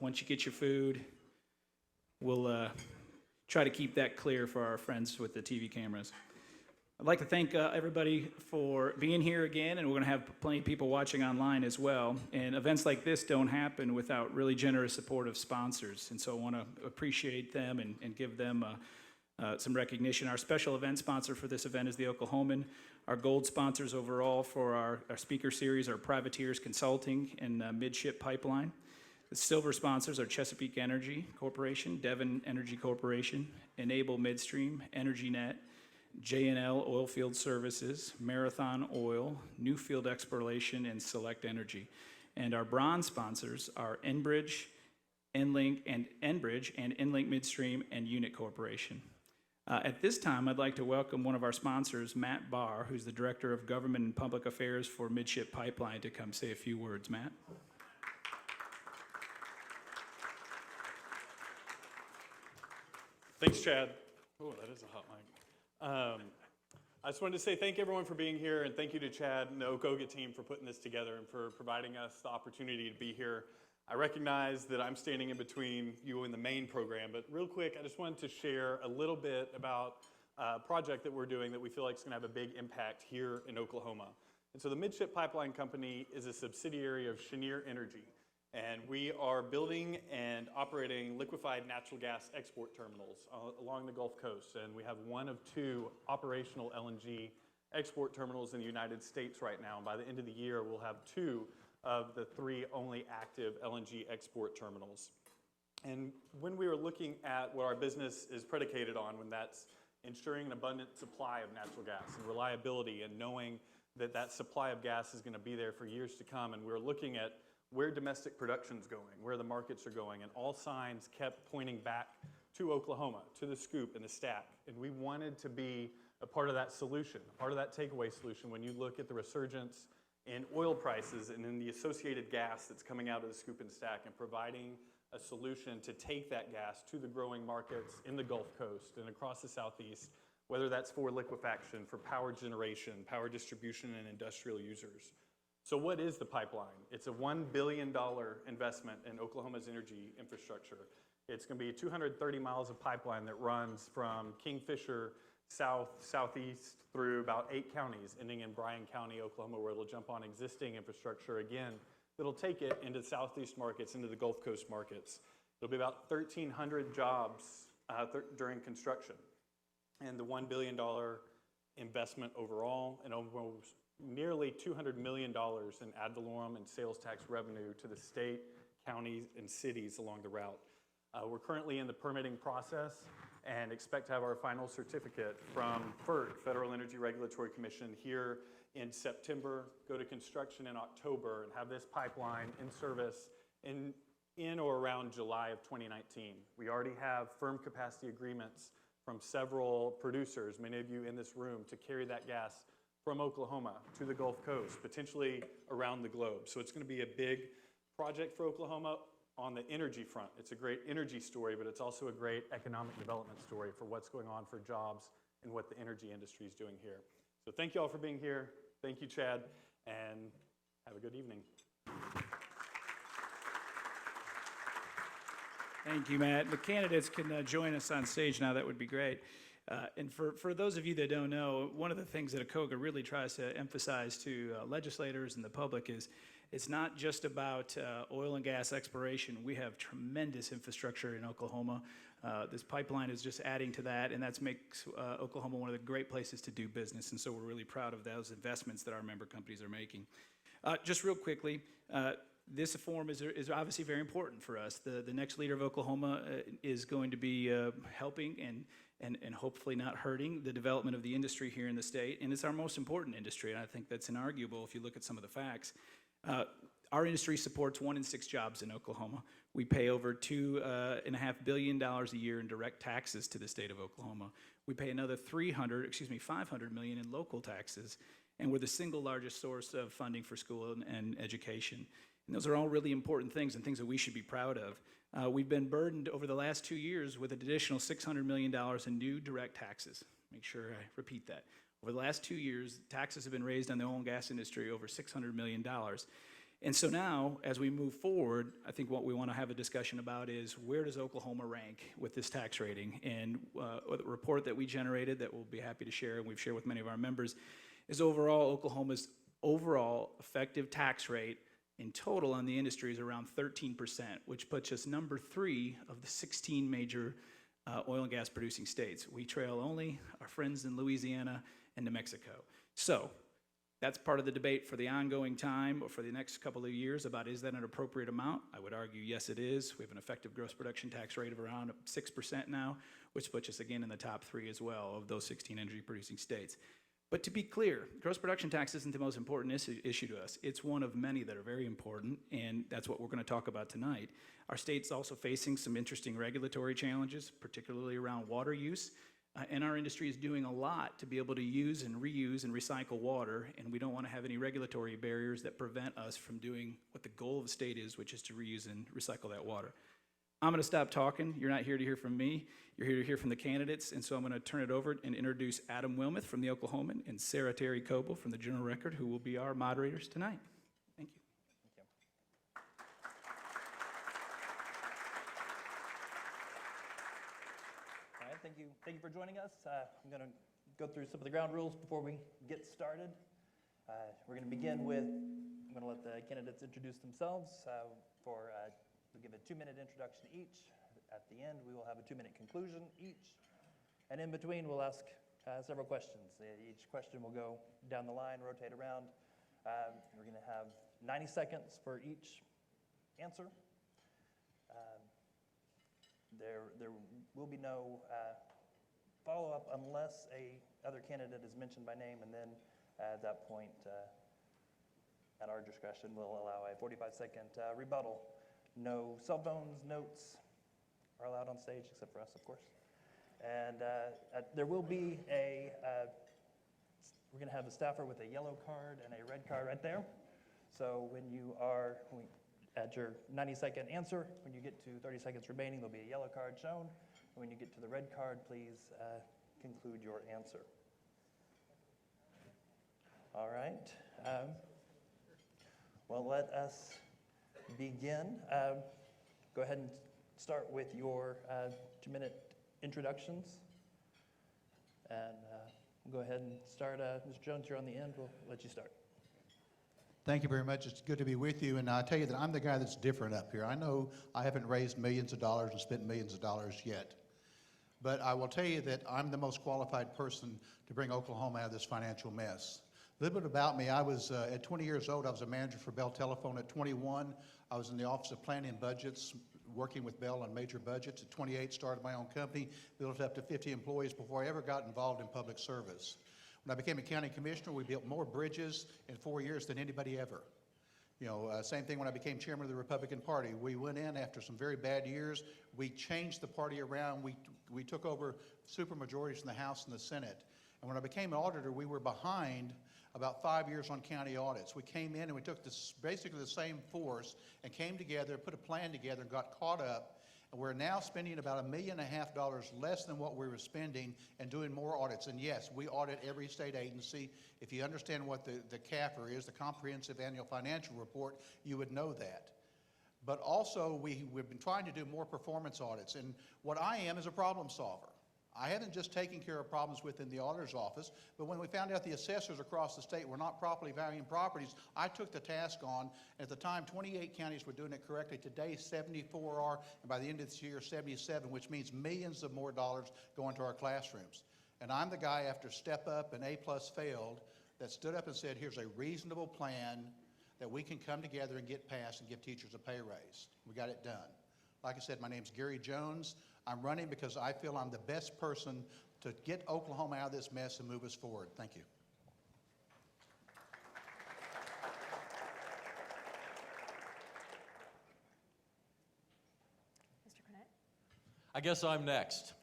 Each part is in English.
once you get your food, we'll try to keep that clear for our friends with the TV cameras. I'd like to thank everybody for being here again, and we're going to have plenty of people watching online as well. And events like this don't happen without really generous support of sponsors, and so I want to appreciate them and give them some recognition. Our special event sponsor for this event is the Oklahoman. Our gold sponsors overall for our speaker series are Privateers Consulting and Midship Pipeline. The silver sponsors are Chesapeake Energy Corporation, Devon Energy Corporation, Enable Midstream, EnergyNet, J&L Oilfield Services, Marathon Oil, Newfield Exploration, and Select Energy. And our bronze sponsors are Enbridge, Enlink, and Enlink Midstream, and Unit Corporation. At this time, I'd like to welcome one of our sponsors, Matt Barr, who's the Director of Government and Public Affairs for Midship Pipeline, to come say a few words. Matt? Thanks, Chad. Oh, that is a hot mic. I just wanted to say thank everyone for being here, and thank you to Chad and the Okoga team for putting this together and for providing us the opportunity to be here. I recognize that I'm standing in between you and the main program, but real quick, I just wanted to share a little bit about a project that we're doing that we feel like is going to have a big impact here in Oklahoma. And so the Midship Pipeline Company is a subsidiary of Cheniere Energy, and we are building and operating liquefied natural gas export terminals along the Gulf Coast, and we have one of two operational LNG export terminals in the United States right now. And by the end of the year, we'll have two of the three only active LNG export terminals. And when we were looking at what our business is predicated on, when that's ensuring an abundant supply of natural gas and reliability and knowing that that supply of gas is going to be there for years to come, and we were looking at where domestic production's going, where the markets are going, and all signs kept pointing back to Oklahoma, to the SCOOP and the STACK. And we wanted to be a part of that solution, a part of that takeaway solution when you look at the resurgence in oil prices and in the associated gas that's coming out of the SCOOP and STACK, and providing a solution to take that gas to the growing markets in the Gulf Coast and across the Southeast, whether that's for liquefaction, for power generation, power distribution, and industrial users. So what is the pipeline? It's a $1 billion investment in Oklahoma's energy infrastructure. It's going to be 230 miles of pipeline that runs from Kingfisher southeast through about 8 counties, ending in Bryan County, Oklahoma, where it'll jump on existing infrastructure again. It'll take it into the southeast markets, into the Gulf Coast markets. It'll be about 1,300 jobs during construction. And the $1 billion investment overall, and almost nearly $200 million in ad valorem and sales tax revenue to the state, counties, and cities along the route. We're currently in the permitting process and expect to have our final certificate from FERC, Federal Energy Regulatory Commission, here in September, go to construction in October, and have this pipeline in service in or around July of 2019. We already have firm capacity agreements from several producers, many of you in this room, to carry that gas from Oklahoma to the Gulf Coast, potentially around the globe. So it's going to be a big project for Oklahoma on the energy front. It's a great energy story, but it's also a great economic development story for what's going on for jobs and what the energy industry is doing here. So thank you all for being here. Thank you, Chad, and have a good evening. Thank you, Matt. The candidates can join us on stage now. That would be great. And for those of you that don't know, one of the things that Okoga really tries to emphasize to legislators and the public is it's not just about oil and gas exploration. We have tremendous infrastructure in Oklahoma. This pipeline is just adding to that, and that makes Oklahoma one of the great places to do business. And so we're really proud of those investments that our member companies are making. Just real quickly, this forum is obviously very important for us. The next leader of Oklahoma is going to be helping and hopefully not hurting the development of the industry here in the state. And it's our most important industry, and I think that's inarguable if you look at some of the facts. Our industry supports 1 in 6 jobs in Oklahoma. We pay over $2.5 billion a year in direct taxes to the state of Oklahoma. We pay another $500 million in local taxes, and we're the single largest source of funding for school and education. And those are all really important things and things that we should be proud of. We've been burdened over the last 2 years with an additional $600 million in new direct taxes. Make sure I repeat that. Over the last 2 years, taxes have been raised on the oil and gas industry over $600 million. And so now, as we move forward, I think what we want to have a discussion about is where does Oklahoma rank with this tax rating? And the report that we generated that we'll be happy to share and we've shared with many of our members is overall Oklahoma's overall effective tax rate in total on the industry is around 13%, which puts us number 3 of the 16 major oil and gas producing states. We trail only our friends in Louisiana and New Mexico. So that's part of the debate for the ongoing time or for the next couple of years about is that an appropriate amount? I would argue yes it is. We have an effective gross production tax rate of around 6% now, which puts us again in the top 3 as well of those 16 energy producing states. But to be clear, gross production tax isn't the most important issue to us. It's one of many that are very important, and that's what we're going to talk about tonight. Our state's also facing some interesting regulatory challenges, particularly around water use. And our industry is doing a lot to be able to use and reuse and recycle water, and we don't want to have any regulatory barriers that prevent us from doing what the goal of the state is, which is to reuse and recycle that water. I'm going to stop talking. You're not here to hear from me. You're here to hear from the candidates, and so I'm going to turn it over and introduce Adam Wilmoth from the Oklahoman and Sarah Terry Coble from the Journal Record, who will be our moderators tonight. Thank you. All right, thank you for joining us. I'm going to go through some of the ground rules before we get started. We're going to begin with, I'm going to let the candidates introduce themselves. We'll give a 2-minute introduction each. At the end, we will have a 2-minute conclusion each. And in between, we'll ask several questions. Each question will go down the line, rotate around. We're going to have 90 seconds for each answer. There will be no follow-up unless other candidate is mentioned by name, and then at that point, at our discretion, we'll allow a 45-second rebuttal. No cell phones, notes are allowed on stage, except for us, of course. And there will be we're going to have a staffer with a yellow card and a red card right there. So at your 90-second answer, when you get to 30 seconds remaining, there'll be a yellow card shown. And when you get to the red card, please conclude your answer. All right. Well, let us begin. Go ahead and start with your 2-minute introductions. And we'll go ahead and start. Mr. Jones, you're on the end. We'll let you start. Thank you very much. It's good to be with you. And I'll tell you that I'm the guy that's different up here. I know I haven't raised millions of dollars and spent millions of dollars yet. But I will tell you that I'm the most qualified person to bring Oklahoma out of this financial mess. A little bit about me. I was, at 20 years old, I was a manager for Bell Telephone. At 21, I was in the Office of Planning and Budgets, working with Bell on major budgets. At 28, started my own company, built up to 50 employees before I ever got involved in public service. When I became a county commissioner, we built more bridges in 4 years than anybody ever. Same thing when I became chairman of the Republican Party. We went in after some very bad years. We changed the party around. We took over supermajorities in the House and the Senate. And when I became an auditor, we were behind about 5 years on county audits. We came in and we took basically the same force and came together, put a plan together, and got caught up. And we're now spending about $1.5 million less than what we were spending and doing more audits. And yes, we audit every state agency. If you understand what the CAFR is, the Comprehensive Annual Financial Report, you would know that. But also, we've been trying to do more performance audits. And what I am is a problem solver. I haven't just taken care of problems within the auditor's office, but when we found out the assessors across the state were not properly valuing properties, I took the task on. At the time, 28 counties were doing it correctly. Today, 74 are, and by the end of this year, 77, which means millions of more dollars go into our classrooms. And I'm the guy, after Step Up and A+ failed, that stood up and said, here's a reasonable plan that we can come together and get passed and give teachers a pay raise. We got it done. Like I said, my name's Gary Jones. I'm running because I feel I'm the best person to get Oklahoma out of this mess and move us forward. Thank you. Mr. Cornett? I guess I'm next.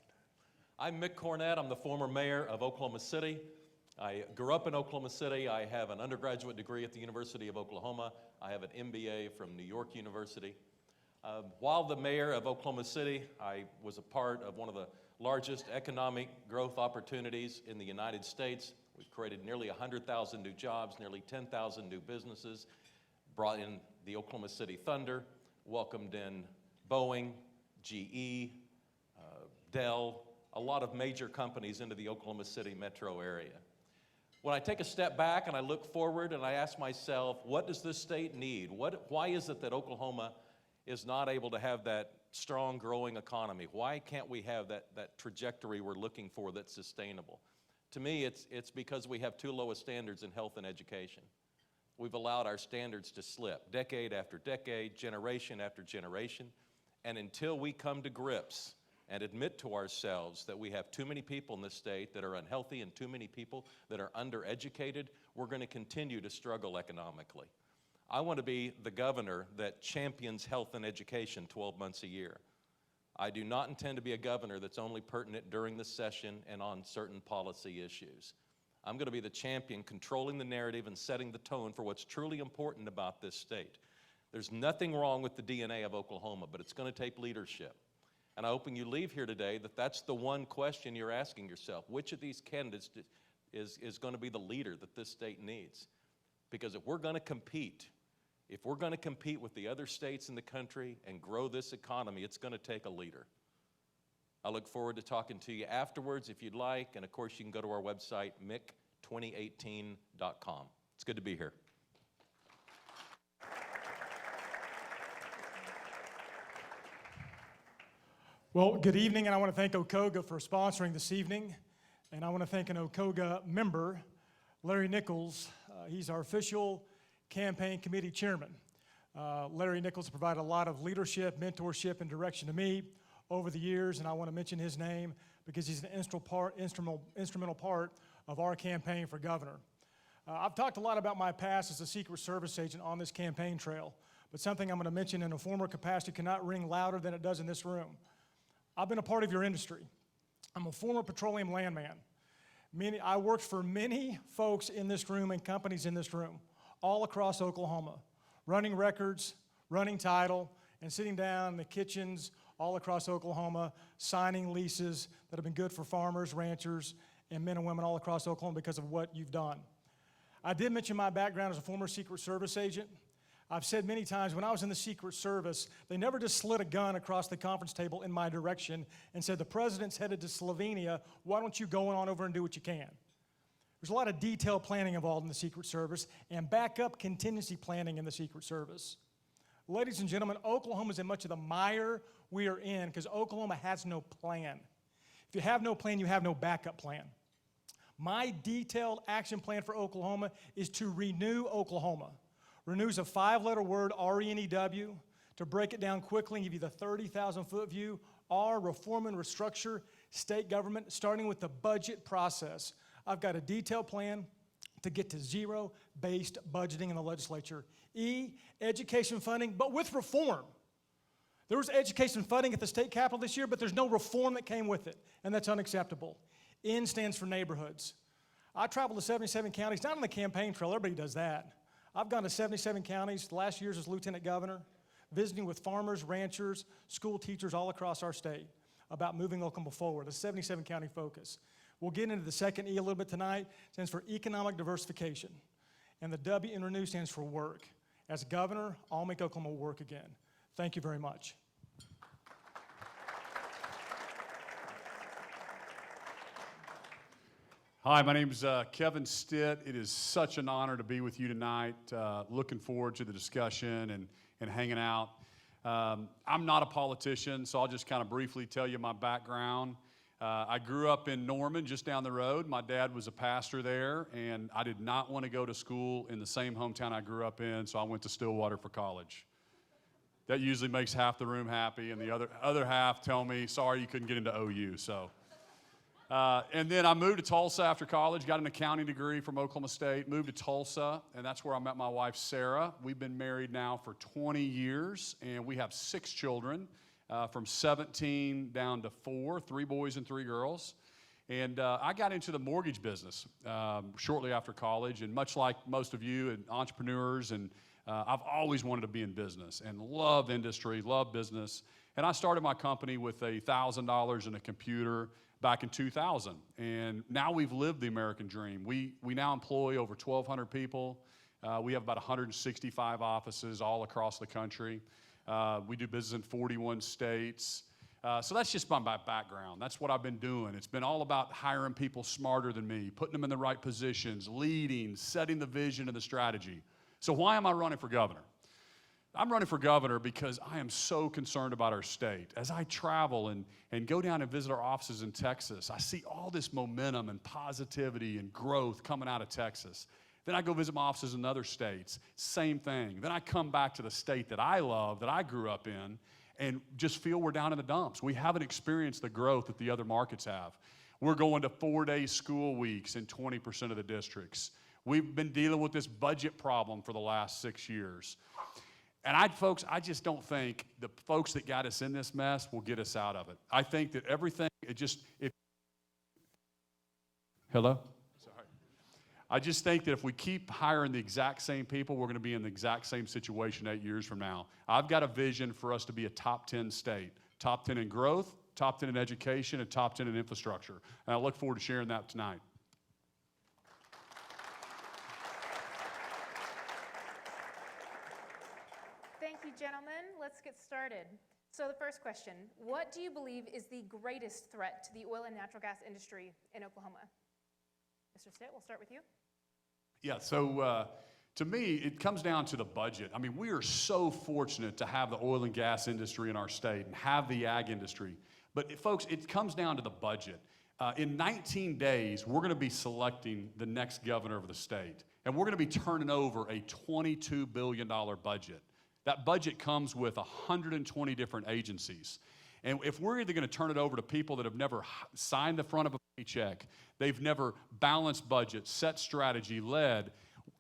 I'm Mick Cornett. I'm the former mayor of Oklahoma City. I grew up in Oklahoma City. I have an undergraduate degree at the University of Oklahoma. I have an MBA from New York University. While the mayor of Oklahoma City, I was a part of one of the largest economic growth opportunities in the United States. We've created nearly 100,000 new jobs, nearly 10,000 new businesses, brought in the Oklahoma City Thunder, welcomed in Boeing, GE, Dell, a lot of major companies into the Oklahoma City metro area. When I take a step back and I look forward and I ask myself, what does this state need? Why is it that Oklahoma is not able to have that strong, growing economy? Why can't we have that trajectory we're looking for that's sustainable? To me, it's because we have too low of standards in health and education. We've allowed our standards to slip decade after decade, generation after generation, and until we come to grips and admit to ourselves that we have too many people in this state that are unhealthy and too many people that are undereducated, we're going to continue to struggle economically. I want to be the governor that champions health and education 12 months a year. I do not intend to be a governor that's only pertinent during the session and on certain policy issues. I'm going to be the champion controlling the narrative and setting the tone for what's truly important about this state. There's nothing wrong with the DNA of Oklahoma, but it's going to take leadership. And I hope when you leave here today that that's the one question you're asking yourself. Which of these candidates is going to be the leader that this state needs? Because if we're going to compete with the other states in the country and grow this economy, it's going to take a leader. I look forward to talking to you afterwards if you'd like. And of course, you can go to our website, mick2018.com. It's good to be here. Well, good evening, and I want to thank Okoga for sponsoring this evening. And I want to thank an Okoga member, Larry Nichols. He's our official campaign committee chairman. Larry Nichols provided a lot of leadership, mentorship, and direction to me over the years, and I want to mention his name because he's an instrumental part of our campaign for governor. I've talked a lot about my past as a Secret Service agent on this campaign trail, but something I'm going to mention in a former capacity cannot ring louder than it does in this room. I've been a part of your industry. I'm a former petroleum landman. I worked for many folks in this room and companies in this room all across Oklahoma, running records, running title, and sitting down in the kitchens all across Oklahoma, signing leases that have been good for farmers, ranchers, and men and women all across Oklahoma because of what you've done. I did mention my background as a former Secret Service agent. I've said many times when I was in the Secret Service, they never just slid a gun across the conference table in my direction and said, the president's headed to Slovenia, why don't you go on over and do what you can? There's a lot of detailed planning involved in the Secret Service and backup contingency planning in the Secret Service. Ladies and gentlemen, Oklahoma is in much of the mire we are in because Oklahoma has no plan. If you have no plan, you have no backup plan. My detailed action plan for Oklahoma is to renew Oklahoma. Renew is a 5-letter word, R-E-N-E-W. To break it down quickly and give you the 30,000-foot view, R, reform and restructure state government, starting with the budget process. I've got a detailed plan to get to zero-based budgeting in the legislature. E, education funding, but with reform. There was education funding at the state capitol this year, but there's no reform that came with it, and that's unacceptable. N stands for neighborhoods. I traveled to 77 counties, not on the campaign trail, everybody does that. I've gone to 77 counties, last year as lieutenant governor, visiting with farmers, ranchers, school teachers all across our state about moving Oklahoma forward, a 77 county focus. We'll get into the second E a little bit tonight. It stands for economic diversification. And the W in renew stands for work. As governor, I'll make Oklahoma work again. Thank you very much. Hi, my name is Kevin Stitt. It is such an honor to be with you tonight. Looking forward to the discussion and hanging out. I'm not a politician, so I'll just kind of briefly tell you my background. I grew up in Norman, just down the road. My dad was a pastor there, and I did not want to go to school in the same hometown I grew up in, so I went to Stillwater for college. That usually makes half the room happy, and the other half tell me, sorry you couldn't get into OU. So. And then I moved to Tulsa after college, got an accounting degree from Oklahoma State, moved to Tulsa, and that's where I met my wife, Sarah. We've been married now for 20 years, and we have 6 children, from 17 down to 4, 3 boys and 3 girls. And I got into the mortgage business shortly after college, and much like most of you and entrepreneurs, and I've always wanted to be in business and love industry, love business. And I started my company with $1,000 and a computer back in 2000, and now we've lived the American dream. We now employ over 1,200 people. We have about 165 offices all across the country. We do business in 41 states. So that's just my background. That's what I've been doing. It's been all about hiring people smarter than me, putting them in the right positions, leading, setting the vision and the strategy. So why am I running for governor? I'm running for governor because I am so concerned about our state. As I travel and go down and visit our offices in Texas, I see all this momentum and positivity and growth coming out of Texas. Then I go visit my offices in other states, same thing. Then I come back to the state that I love, that I grew up in, and just feel we're down in the dumps. We haven't experienced the growth that the other markets have. We're going to 4-day school weeks in 20% of the districts. We've been dealing with this budget problem for the last 6 years. And folks, I just don't think the folks that got us in this mess will get us out of it. I think that everything, hello? Sorry. I just think that if we keep hiring the exact same people, we're going to be in the exact same situation 8 years from now. I've got a vision for us to be a top 10 state, top 10 in growth, top 10 in education, and top 10 in infrastructure. And I look forward to sharing that tonight. Thank you, gentlemen. Let's get started. So the first question, what do you believe is the greatest threat to the oil and natural gas industry in Oklahoma? Mr. Stitt, we'll start with you. Yeah, so to me, it comes down to the budget. I mean, we are so fortunate to have the oil and gas industry in our state and have the ag industry. But folks, it comes down to the budget. In 19 days, we're going to be selecting the next governor of the state. And we're going to be turning over a $22 billion budget. That budget comes with 120 different agencies. And if we're either going to turn it over to people that have never signed the front of a paycheck, they've never balanced budget, set strategy, led.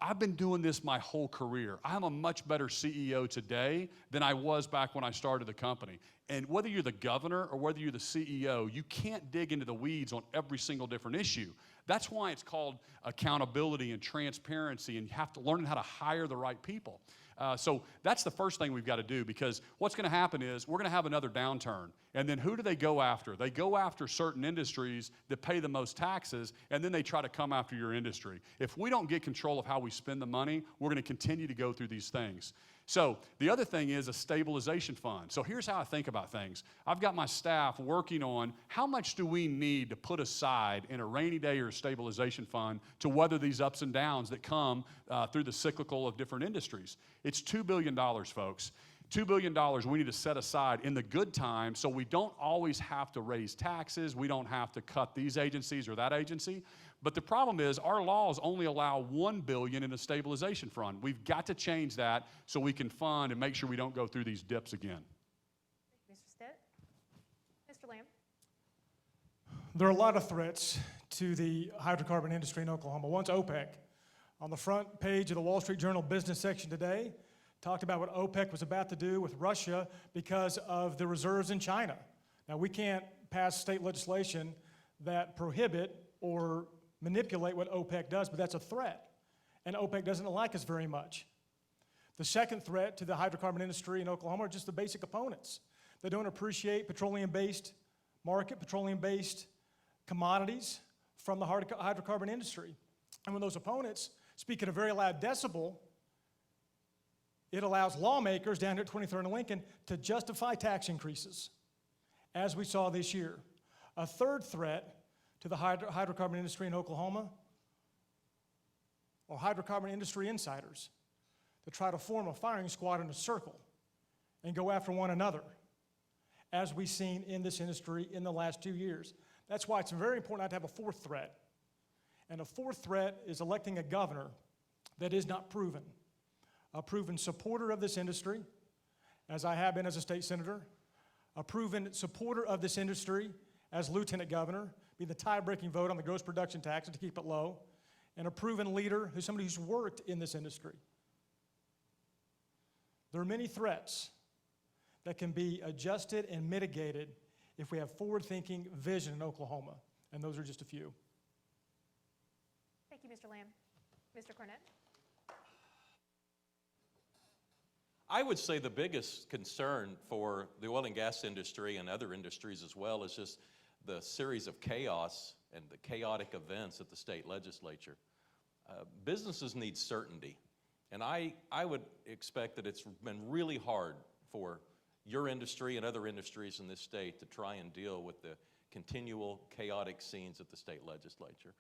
I've been doing this my whole career. I'm a much better CEO today than I was back when I started the company. And whether you're the governor or whether you're the CEO, you can't dig into the weeds on every single different issue. That's why it's called accountability and transparency, and you have to learn how to hire the right people. So that's the first thing we've got to do, because what's going to happen is we're going to have another downturn. And then who do they go after? They go after certain industries that pay the most taxes, and then they try to come after your industry. If we don't get control of how we spend the money, we're going to continue to go through these things. So the other thing is a stabilization fund. So here's how I think about things. I've got my staff working on how much do we need to put aside in a rainy day or a stabilization fund to weather these ups and downs that come through the cyclical of different industries. It's $2 billion, folks. $2 billion we need to set aside in the good times so we don't always have to raise taxes. We don't have to cut these agencies or that agency. But the problem is our laws only allow $1 billion in a stabilization fund. We've got to change that so we can fund and make sure we don't go through these dips again. Mr. Stitt? Mr. Lamb? There are a lot of threats to the hydrocarbon industry in Oklahoma. One's OPEC. On the front page of the Wall Street Journal business section today, talked about what OPEC was about to do with Russia because of the reserves in China. Now, we can't pass state legislation that prohibit or manipulate what OPEC does, but that's a threat. And OPEC doesn't like us very much. The second threat to the hydrocarbon industry in Oklahoma are just the basic opponents. They don't appreciate petroleum-based market, petroleum-based commodities from the hydrocarbon industry. And when those opponents speak at a very loud decibel, it allows lawmakers down here at 23rd and Lincoln to justify tax increases, as we saw this year. A third threat to the hydrocarbon industry in Oklahoma are hydrocarbon industry insiders that try to form a firing squad in a circle and go after one another, as we've seen in this industry in the last 2 years. That's why it's very important not to have a fourth threat. And a fourth threat is electing a governor that is not proven. A proven supporter of this industry, as I have been as a state senator, a proven supporter of this industry as lieutenant governor, be the tie-breaking vote on the gross production tax to keep it low, and a proven leader who's somebody who's worked in this industry. There are many threats that can be adjusted and mitigated if we have forward-thinking vision in Oklahoma, and those are just a few. Thank you, Mr. Lamb. Mr. Cornett? I would say the biggest concern for the oil and gas industry and other industries as well is just the series of chaos and the chaotic events at the state legislature. Businesses need certainty. And I would expect that it's been really hard for your industry and other industries in this state to try and deal with the continual chaotic scenes at the state legislature.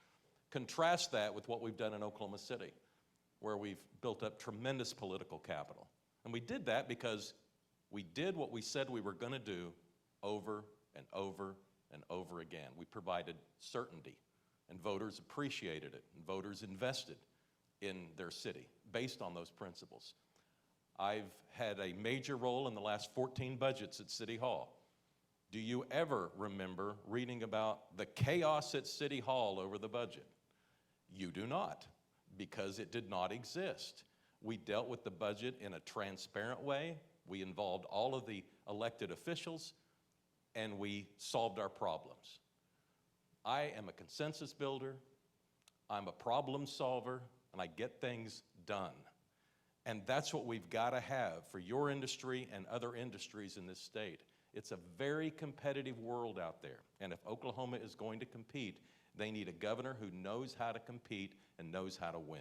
Contrast that with what we've done in Oklahoma City, where we've built up tremendous political capital. And we did that because we did what we said we were going to do over and over and over again. We provided certainty, and voters appreciated it, and voters invested in their city based on those principles. I've had a major role in the last 14 budgets at City Hall. Do you ever remember reading about the chaos at City Hall over the budget? You do not, because it did not exist. We dealt with the budget in a transparent way. We involved all of the elected officials, and we solved our problems. I am a consensus builder, I'm a problem solver, and I get things done. And that's what we've got to have for your industry and other industries in this state. It's a very competitive world out there. And if Oklahoma is going to compete, they need a governor who knows how to compete and knows how to win.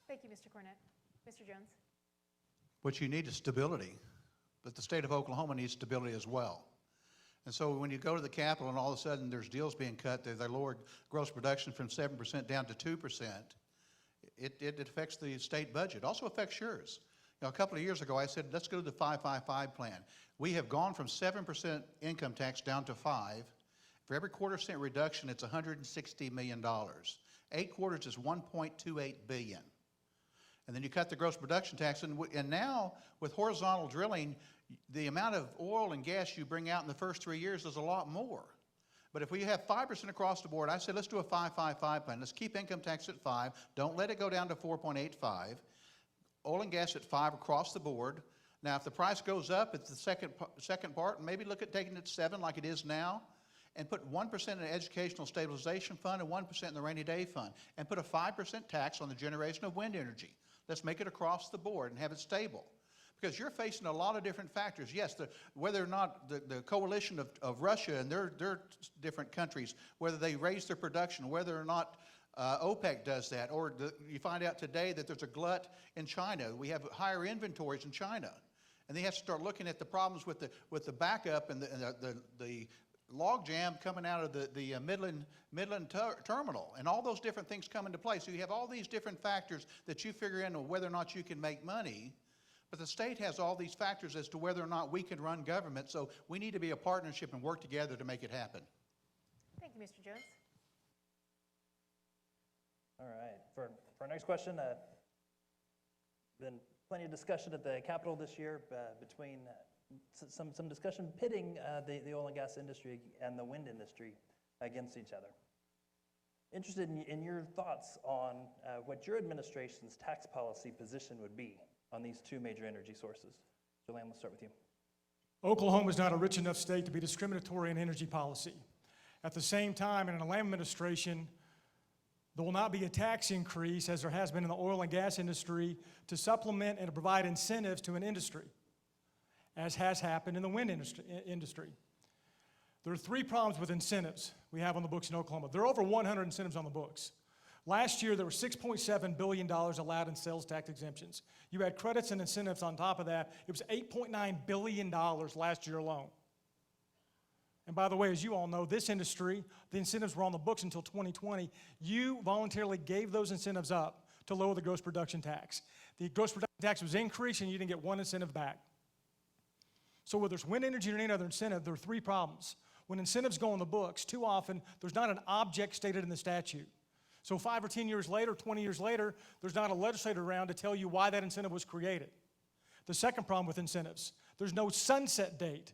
Thank you, Mr. Cornett. Mr. Jones? What you need is stability, but the state of Oklahoma needs stability as well. And so when you go to the Capitol and all of a sudden there's deals being cut, they lowered gross production from 7% down to 2%, it affects the state budget. It also affects yours. You know, a couple of years ago I said, let's go to the 5-5-5 plan. We have gone from 7% income tax down to 5%. For every quarter-cent reduction, it's $160 million. 8 quarters is $1.28 billion. And then you cut the gross production tax, and now with horizontal drilling, the amount of oil and gas you bring out in the first 3 years is a lot more. But if we have 5% across the board, I said let's do a 5-5-5 plan. Let's keep income tax at 5. Don't let it go down to 4.85. Oil and gas at 5 across the board. Now, if the price goes up, it's the second part. Maybe look at taking it to 7 like it is now, and put 1% in the educational stabilization fund and 1% in the rainy day fund, and put a 5% tax on the generation of wind energy. Let's make it across the board and have it stable. Because you're facing a lot of different factors. Yes, whether or not the coalition of Russia and their different countries, whether they raise their production, whether or not OPEC does that, or you find out today that there's a glut in China. We have higher inventories in China. And they have to start looking at the problems with the backup and the log jam coming out of the Midland terminal, and all those different things come into play. So you have all these different factors that you figure in on whether or not you can make money, but the state has all these factors as to whether or not we can run government. So we need to be a partnership and work together to make it happen. Thank you, Mr. Jones. All right, for our next question, been plenty of discussion at the Capitol this year between some discussion pitting the oil and gas industry and the wind industry against each other. Interested in your thoughts on what your administration's tax policy position would be on these two major energy sources. So, Lamb, let's start with you. Oklahoma is not a rich enough state to be discriminatory in energy policy. At the same time, in an Lamb administration, there will not be a tax increase, as there has been in the oil and gas industry, to supplement and to provide incentives to an industry, as has happened in the wind industry. There are 3 problems with incentives we have on the books in Oklahoma. There are over 100 incentives on the books. Last year, there were $6.7 billion allowed in sales tax exemptions. You had credits and incentives on top of that. It was $8.9 billion last year alone. And by the way, as you all know, this industry, the incentives were on the books until 2020. You voluntarily gave those incentives up to lower the gross production tax. The gross production tax was increased and you didn't get one incentive back. So whether it's wind energy or any other incentive, there are 3 problems. When incentives go on the books, too often there's not an object stated in the statute. So 5 or 10 years later, 20 years later, there's not a legislator around to tell you why that incentive was created. The second problem with incentives, there's no sunset date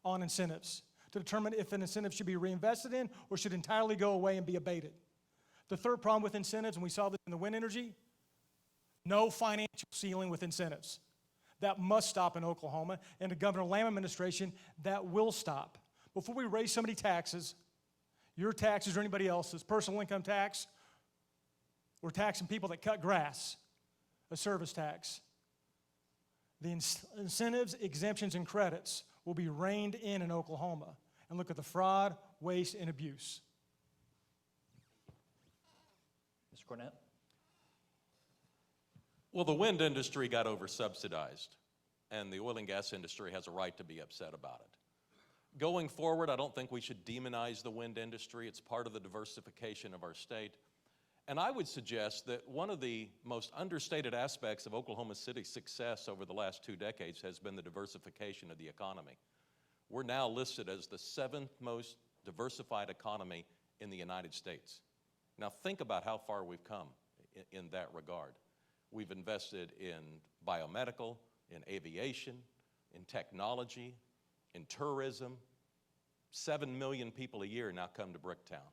on incentives to determine if an incentive should be reinvested in or should entirely go away and be abated. The third problem with incentives, and we saw this in the wind energy, no financial ceiling with incentives. That must stop in Oklahoma, and the Governor Lamb administration, that will stop. Before we raise somebody's taxes, your taxes or anybody else's, personal income tax, we're taxing people that cut grass, a service tax. The incentives, exemptions, and credits will be reined in Oklahoma. And look at the fraud, waste, and abuse. Mr. Cornett? Well, the wind industry got over-subsidized, and the oil and gas industry has a right to be upset about it. Going forward, I don't think we should demonize the wind industry. It's part of the diversification of our state. And I would suggest that one of the most understated aspects of Oklahoma City's success over the last 2 decades has been the diversification of the economy. We're now listed as the 7th most diversified economy in the United States. Now think about how far we've come in that regard. We've invested in biomedical, in aviation, in technology, in tourism. 7 million people a year now come to Bricktown.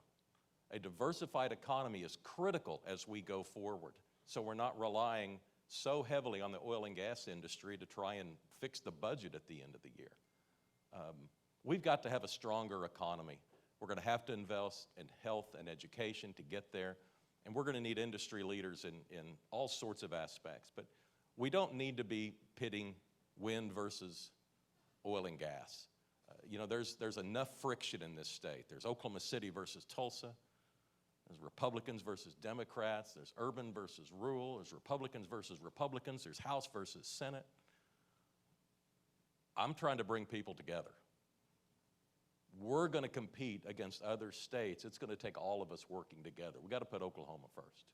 A diversified economy is critical as we go forward. So we're not relying so heavily on the oil and gas industry to try and fix the budget at the end of the year. We've got to have a stronger economy. We're going to have to invest in health and education to get there. And we're going to need industry leaders in all sorts of aspects. But we don't need to be pitting wind versus oil and gas. You know, there's enough friction in this state. There's Oklahoma City versus Tulsa. There's Republicans versus Democrats. There's urban versus rural. There's Republicans versus Republicans. There's House versus Senate. I'm trying to bring people together. We're going to compete against other states. It's going to take all of us working together. We've got to put Oklahoma first.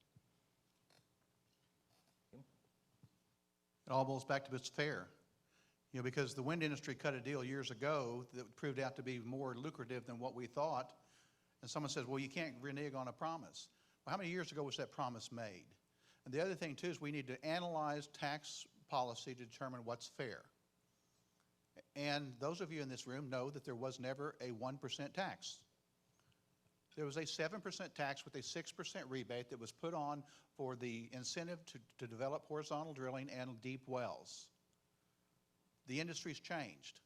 It all boils back to it's fair. You know, because the wind industry cut a deal years ago that proved out to be more lucrative than what we thought. And someone says, well, you can't renege on a promise. Well, how many years ago was that promise made? And the other thing, too, is we need to analyze tax policy to determine what's fair. And those of you in this room know that there was never a 1% tax. There was a 7% tax with a 6% rebate that was put on for the incentive to develop horizontal drilling and deep wells. The industry's changed.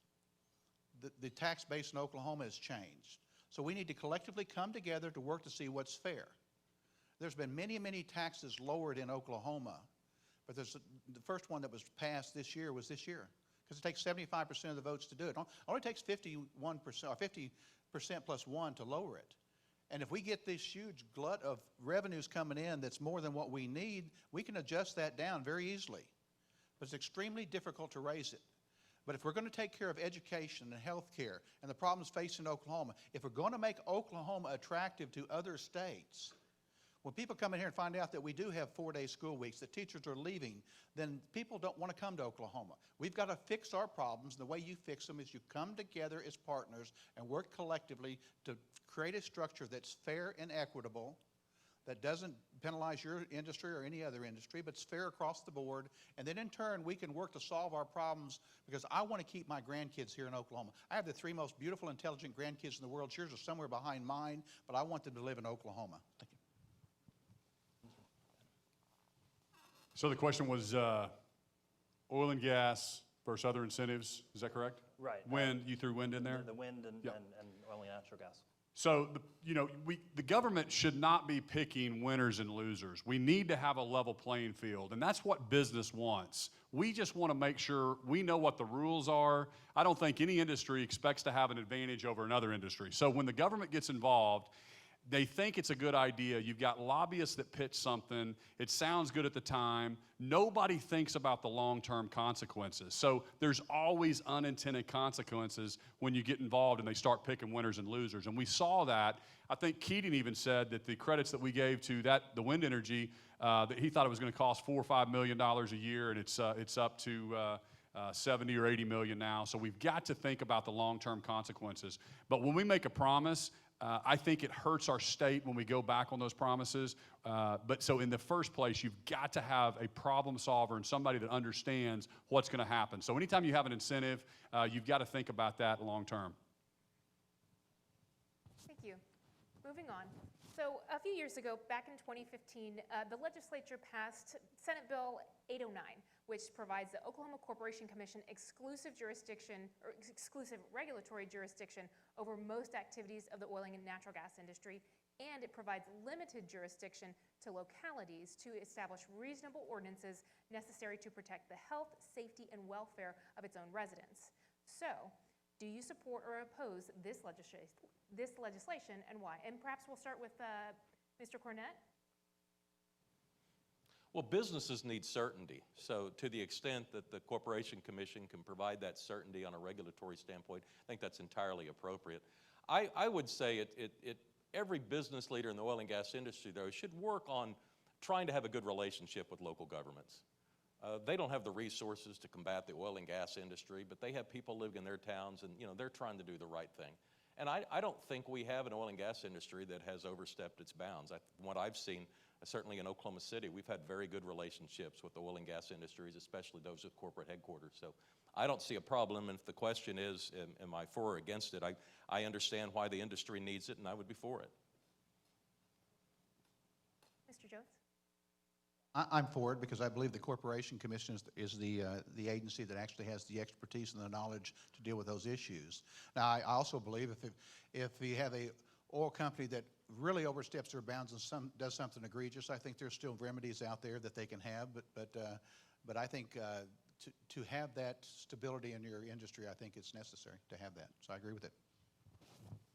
The tax base in Oklahoma has changed. So we need to collectively come together to work to see what's fair. There's been many, many taxes lowered in Oklahoma, but the first one that was passed this year was this year, because it takes 75% of the votes to do it. It only takes 51% or 50% plus 1 to lower it. And if we get this huge glut of revenues coming in that's more than what we need, we can adjust that down very easily. But it's extremely difficult to raise it. But if we're going to take care of education and health care and the problems facing Oklahoma, if we're going to make Oklahoma attractive to other states, when people come in here and find out that we do have 4-day school weeks, that teachers are leaving, then people don't want to come to Oklahoma. We've got to fix our problems. And the way you fix them is you come together as partners and work collectively to create a structure that's fair and equitable, that doesn't penalize your industry or any other industry, but it's fair across the board. And then in turn, we can work to solve our problems, because I want to keep my grandkids here in Oklahoma. I have the 3 most beautiful, intelligent grandkids in the world. Yours are somewhere behind mine, but I want them to live in Oklahoma. Thank you. So the question was oil and gas versus other incentives, is that correct? Right. Wind, you threw wind in there? The wind and, Yep. and oil and natural gas. So, the government should not be picking winners and losers. We need to have a level playing field, and that's what business wants. We just want to make sure we know what the rules are. I don't think any industry expects to have an advantage over another industry. So when the government gets involved, they think it's a good idea. You've got lobbyists that pitch something. It sounds good at the time. Nobody thinks about the long-term consequences. So there's always unintended consequences when you get involved and they start picking winners and losers. And we saw that. I think Keating even said that the credits that we gave to the wind energy, that he thought it was going to cost $4 or $5 million a year, and it's up to 70 or 80 million now. So we've got to think about the long-term consequences. But when we make a promise, I think it hurts our state when we go back on those promises. But so in the first place, you've got to have a problem solver and somebody that understands what's going to happen. So anytime you have an incentive, you've got to think about that long term. Thank you. Moving on. So a few years ago, back in 2015, the legislature passed Senate Bill 809, which provides the Oklahoma Corporation Commission exclusive jurisdiction, or exclusive regulatory jurisdiction over most activities of the oil and natural gas industry, and it provides limited jurisdiction to localities to establish reasonable ordinances necessary to protect the health, safety, and welfare of its own residents. So, do you support or oppose this legislation, and why? And perhaps we'll start with Mr. Cornett. Well, businesses need certainty. So to the extent that the Corporation Commission can provide that certainty on a regulatory standpoint, I think that's entirely appropriate. I would say every business leader in the oil and gas industry, though, should work on trying to have a good relationship with local governments. They don't have the resources to combat the oil and gas industry, but they have people living in their towns, and they're trying to do the right thing. And I don't think we have an oil and gas industry that has overstepped its bounds. From what I've seen, certainly in Oklahoma City, we've had very good relationships with the oil and gas industries, especially those with corporate headquarters. So I don't see a problem, and if the question is, am I for or against it, I understand why the industry needs it, and I would be for it. Mr. Jones? I'm for it because I believe the Corporation Commission is the agency that actually has the expertise and the knowledge to deal with those issues. Now, I also believe if you have a oil company that really oversteps their bounds and does something egregious, I think there's still remedies out there that they can have. But I think to have that stability in your industry, I think it's necessary to have that. So I agree with it.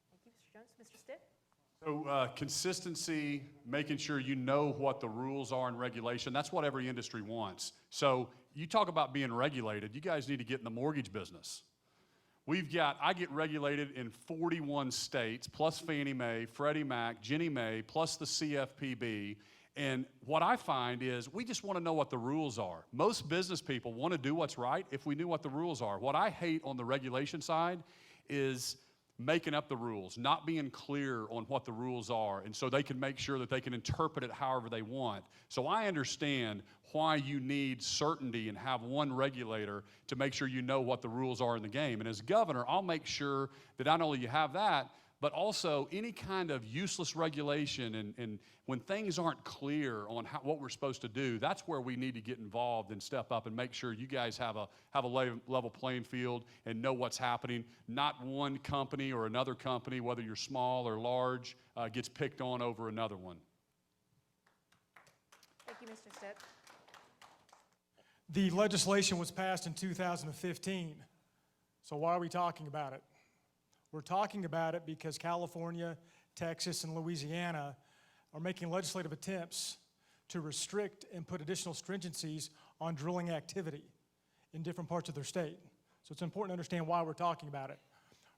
Thank you, Mr. Jones. Mr. Stitt? So consistency, making sure you know what the rules are and regulation, that's what every industry wants. So you talk about being regulated, you guys need to get in the mortgage business. I get regulated in 41 states, plus Fannie Mae, Freddie Mac, Ginnie Mae, plus the CFPB. And what I find is we just want to know what the rules are. Most business people want to do what's right if we knew what the rules are. What I hate on the regulation side is making up the rules, not being clear on what the rules are, and so they can make sure that they can interpret it however they want. So I understand why you need certainty and have one regulator to make sure you know what the rules are in the game. And as governor, I'll make sure that not only you have that, but also any kind of useless regulation and when things aren't clear on what we're supposed to do, that's where we need to get involved and step up and make sure you guys have a level playing field and know what's happening. Not one company or another company, whether you're small or large, gets picked on over another one. Thank you, Mr. Stitt. The legislation was passed in 2015. So why are we talking about it? We're talking about it because California, Texas, and Louisiana are making legislative attempts to restrict and put additional stringencies on drilling activity in different parts of their state. So it's important to understand why we're talking about it.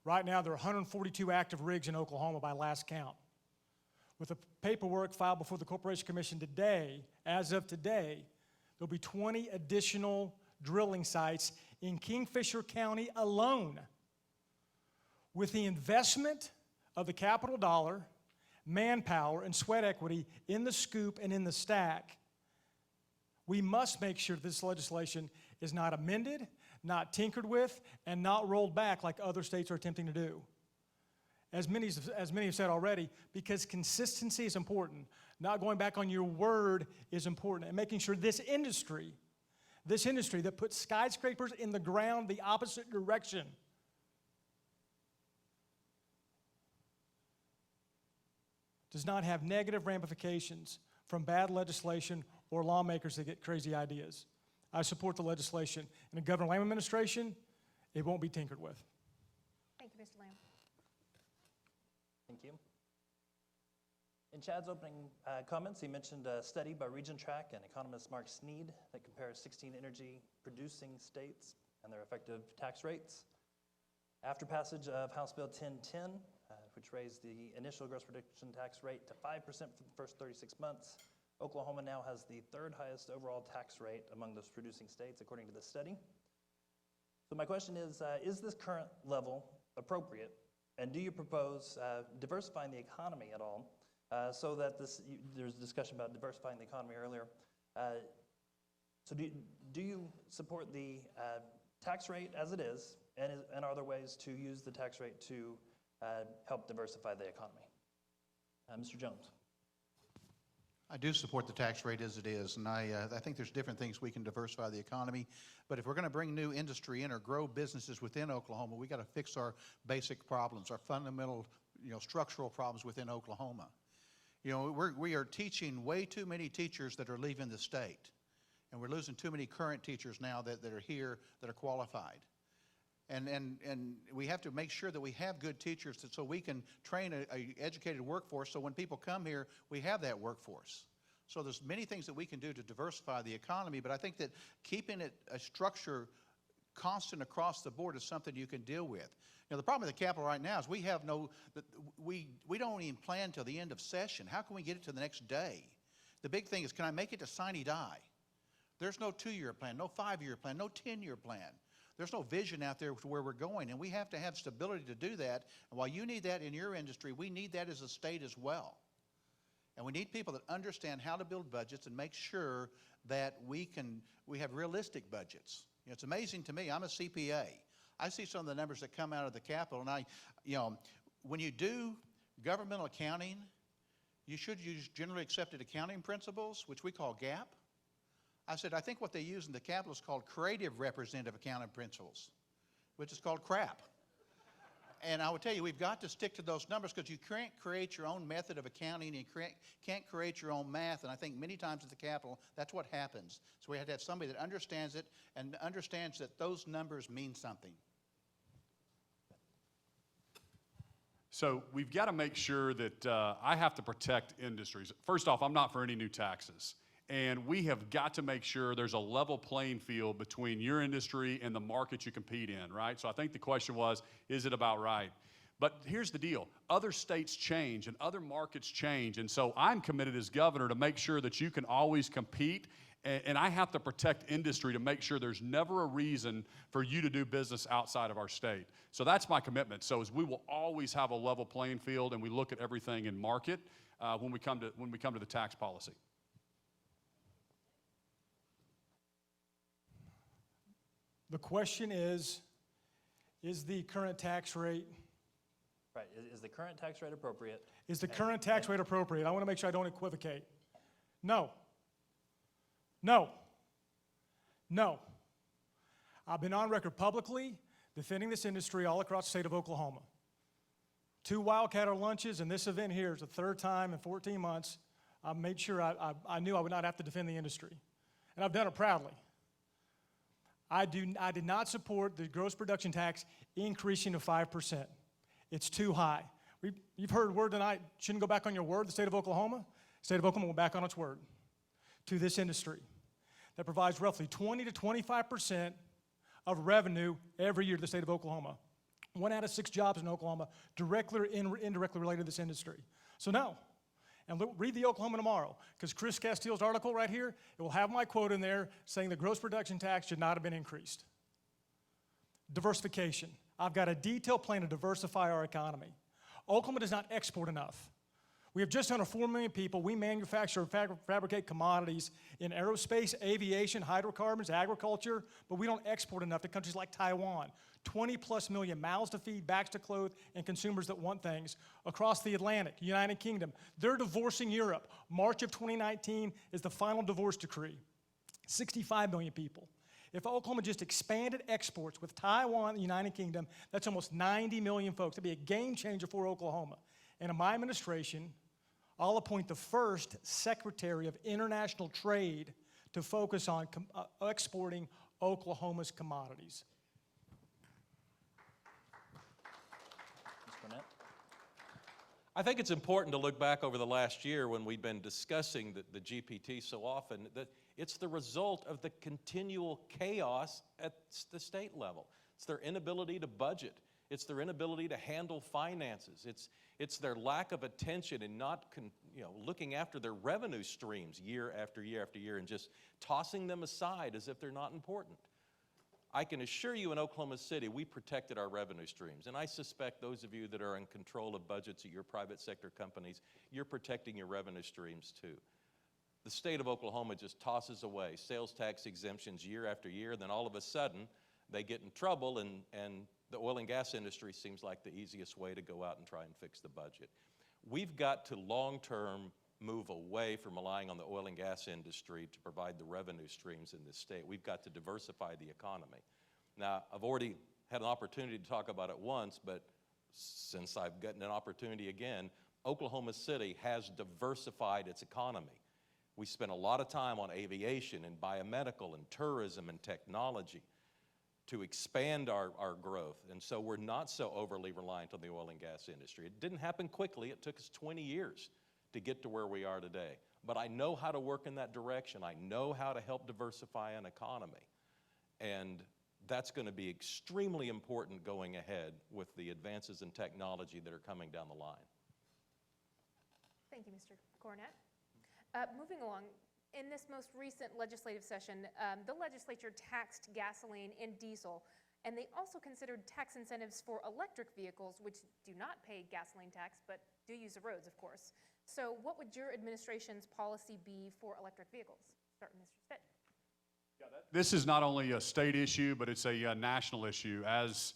Right now, there are 142 active rigs in Oklahoma by last count. With the paperwork filed before the Corporation Commission today, as of today, there'll be 20 additional drilling sites in Kingfisher County alone. With the investment of the capital dollar, manpower, and sweat equity in the scoop and in the stack, we must make sure this legislation is not amended, not tinkered with, and not rolled back like other states are attempting to do. As many have said already, because consistency is important. Not going back on your word is important, and making sure this industry that puts skyscrapers in the ground the opposite direction, does not have negative ramifications from bad legislation or lawmakers that get crazy ideas. I support the legislation. In a Governor Lamb administration, it won't be tinkered with. Thank you, Mr. Lamb. Thank you. In Chad's opening comments, he mentioned a study by Region Track and economist Mark Sneed that compares 16 energy-producing states and their effective tax rates. After passage of House Bill 1010, which raised the initial gross production tax rate to 5% for the first 36 months, Oklahoma now has the third highest overall tax rate among those producing states, according to this study. So my question is this current level appropriate? And do you propose diversifying the economy at all so that there's a discussion about diversifying the economy earlier. So do you support the tax rate as it is, and are there ways to use the tax rate to help diversify the economy? Mr. Jones. I do support the tax rate as it is, and I think there's different things we can diversify the economy. But if we're going to bring new industry in or grow businesses within Oklahoma, we got to fix our basic problems, our fundamental, structural problems within Oklahoma. We are teaching way too many teachers that are leaving the state, and we're losing too many current teachers now that are here that are qualified. And we have to make sure that we have good teachers so we can train an educated workforce so when people come here, we have that workforce. So there's many things that we can do to diversify the economy, but I think that keeping it a structure constant across the board is something you can deal with. You know, the problem with the Capitol right now is we have we don't even plan till the end of session. How can we get it to the next day? The big thing is, can I make it to sine die? There's no 2-year plan, no 5-year plan, no 10-year plan. There's no vision out there to where we're going, and we have to have stability to do that. And while you need that in your industry, we need that as a state as well. And we need people that understand how to build budgets and make sure that we have realistic budgets. You know, it's amazing to me, I'm a CPA. I see some of the numbers that come out of the Capitol, and when you do governmental accounting, you should use generally accepted accounting principles, which we call GAAP. I said, I think what they use in the Capitol is called creative representative accounting principles, which is called crap. And I would tell you, we've got to stick to those numbers because you can't create your own method of accounting and you can't create your own math. And I think many times at the Capitol, that's what happens. So we have to have somebody that understands it and understands that those numbers mean something. So we've got to make sure that I have to protect industries. First off, I'm not for any new taxes. And we have got to make sure there's a level playing field between your industry and the market you compete in, right? So I think the question was, is it about right? But here's the deal. Other states change and other markets change. And so I'm committed as governor to make sure that you can always compete. And I have to protect industry to make sure there's never a reason for you to do business outside of our state. So that's my commitment. So we will always have a level playing field, and we look at everything in market when we come to the tax policy. The question is the current tax rate, Right, is the current tax rate appropriate? is the current tax rate appropriate? I want to make sure I don't equivocate. No. No. No. I've been on record publicly defending this industry all across the state of Oklahoma. 2 Wildcatter lunches, and this event here is the 3rd time in 14 months I made sure I knew I would not have to defend the industry. And I've done it proudly. I did not support the gross production tax increasing to 5%. It's too high. You've heard word tonight, shouldn't go back on your word, the state of Oklahoma. The state of Oklahoma went back on its word to this industry that provides roughly 20 to 25% of revenue every year to the state of Oklahoma. 1 out of 6 jobs in Oklahoma directly or indirectly related to this industry. So no. And read the Oklahoman tomorrow, because Chris Castile's article right here, it will have my quote in there saying the gross production tax should not have been increased. Diversification. I've got a detailed plan to diversify our economy. Oklahoma does not export enough. We have just under 4 million people. We manufacture and fabricate commodities in aerospace, aviation, hydrocarbons, agriculture, but we don't export enough to countries like Taiwan. 20+ million mouths to feed, backs to clothe, and consumers that want things across the Atlantic, United Kingdom. They're divorcing Europe. March of 2019 is the final divorce decree. 65 million people. If Oklahoma just expanded exports with Taiwan and the United Kingdom, that's almost 90 million folks. That'd be a game changer for Oklahoma. And in my administration, I'll appoint the first Secretary of International Trade to focus on exporting Oklahoma's commodities. I think it's important to look back over the last year when we've been discussing the GPT so often, that it's the result of the continual chaos at the state level. It's their inability to budget. It's their inability to handle finances. It's their lack of attention and not looking after their revenue streams year after year after year and just tossing them aside as if they're not important. I can assure you in Oklahoma City, we protected our revenue streams. And I suspect those of you that are in control of budgets at your private sector companies, you're protecting your revenue streams too. The state of Oklahoma just tosses away sales tax exemptions year after year, then all of a sudden they get in trouble and the oil and gas industry seems like the easiest way to go out and try and fix the budget. We've got to long-term move away from relying on the oil and gas industry to provide the revenue streams in this state. We've got to diversify the economy. Now, I've already had an opportunity to talk about it once, but since I've gotten an opportunity again, Oklahoma City has diversified its economy. We spent a lot of time on aviation and biomedical and tourism and technology to expand our growth. And so we're not so overly reliant on the oil and gas industry. It didn't happen quickly. It took us 20 years to get to where we are today. but I know how to work in that direction. I know how to help diversify an economy. And that's going to be extremely important going ahead with the advances in technology that are coming down the line. Thank you, Mr. Cornett. Moving along, in this most recent legislative session, the legislature taxed gasoline and diesel, and they also considered tax incentives for electric vehicles, which do not pay gasoline tax, but do use the roads, of course. So what would your administration's policy be for electric vehicles? Start with Mr. Stitt. This is not only a state issue, but it's a national issue. As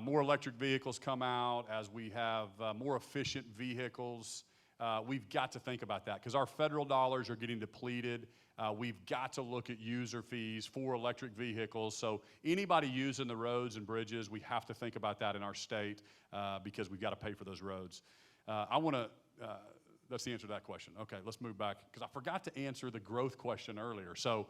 more electric vehicles come out, as we have more efficient vehicles, we've got to think about that because our federal dollars are getting depleted. We've got to look at user fees for electric vehicles. So anybody using the roads and bridges, we have to think about that in our state because we've got to pay for those roads. That's the answer to that question. Okay, let's move back because I forgot to answer the growth question earlier. So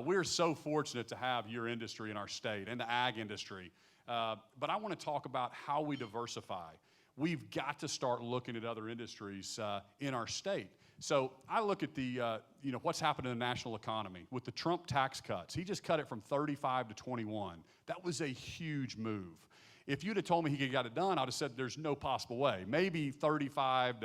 we're so fortunate to have your industry in our state and the ag industry. But I want to talk about how we diversify. We've got to start looking at other industries in our state. So I look at the, what's happened in the national economy with the Trump tax cuts. He just cut it from 35 to 21. That was a huge move. If you'd have told me he could have got it done, I'd have said there's no possible way. Maybe 35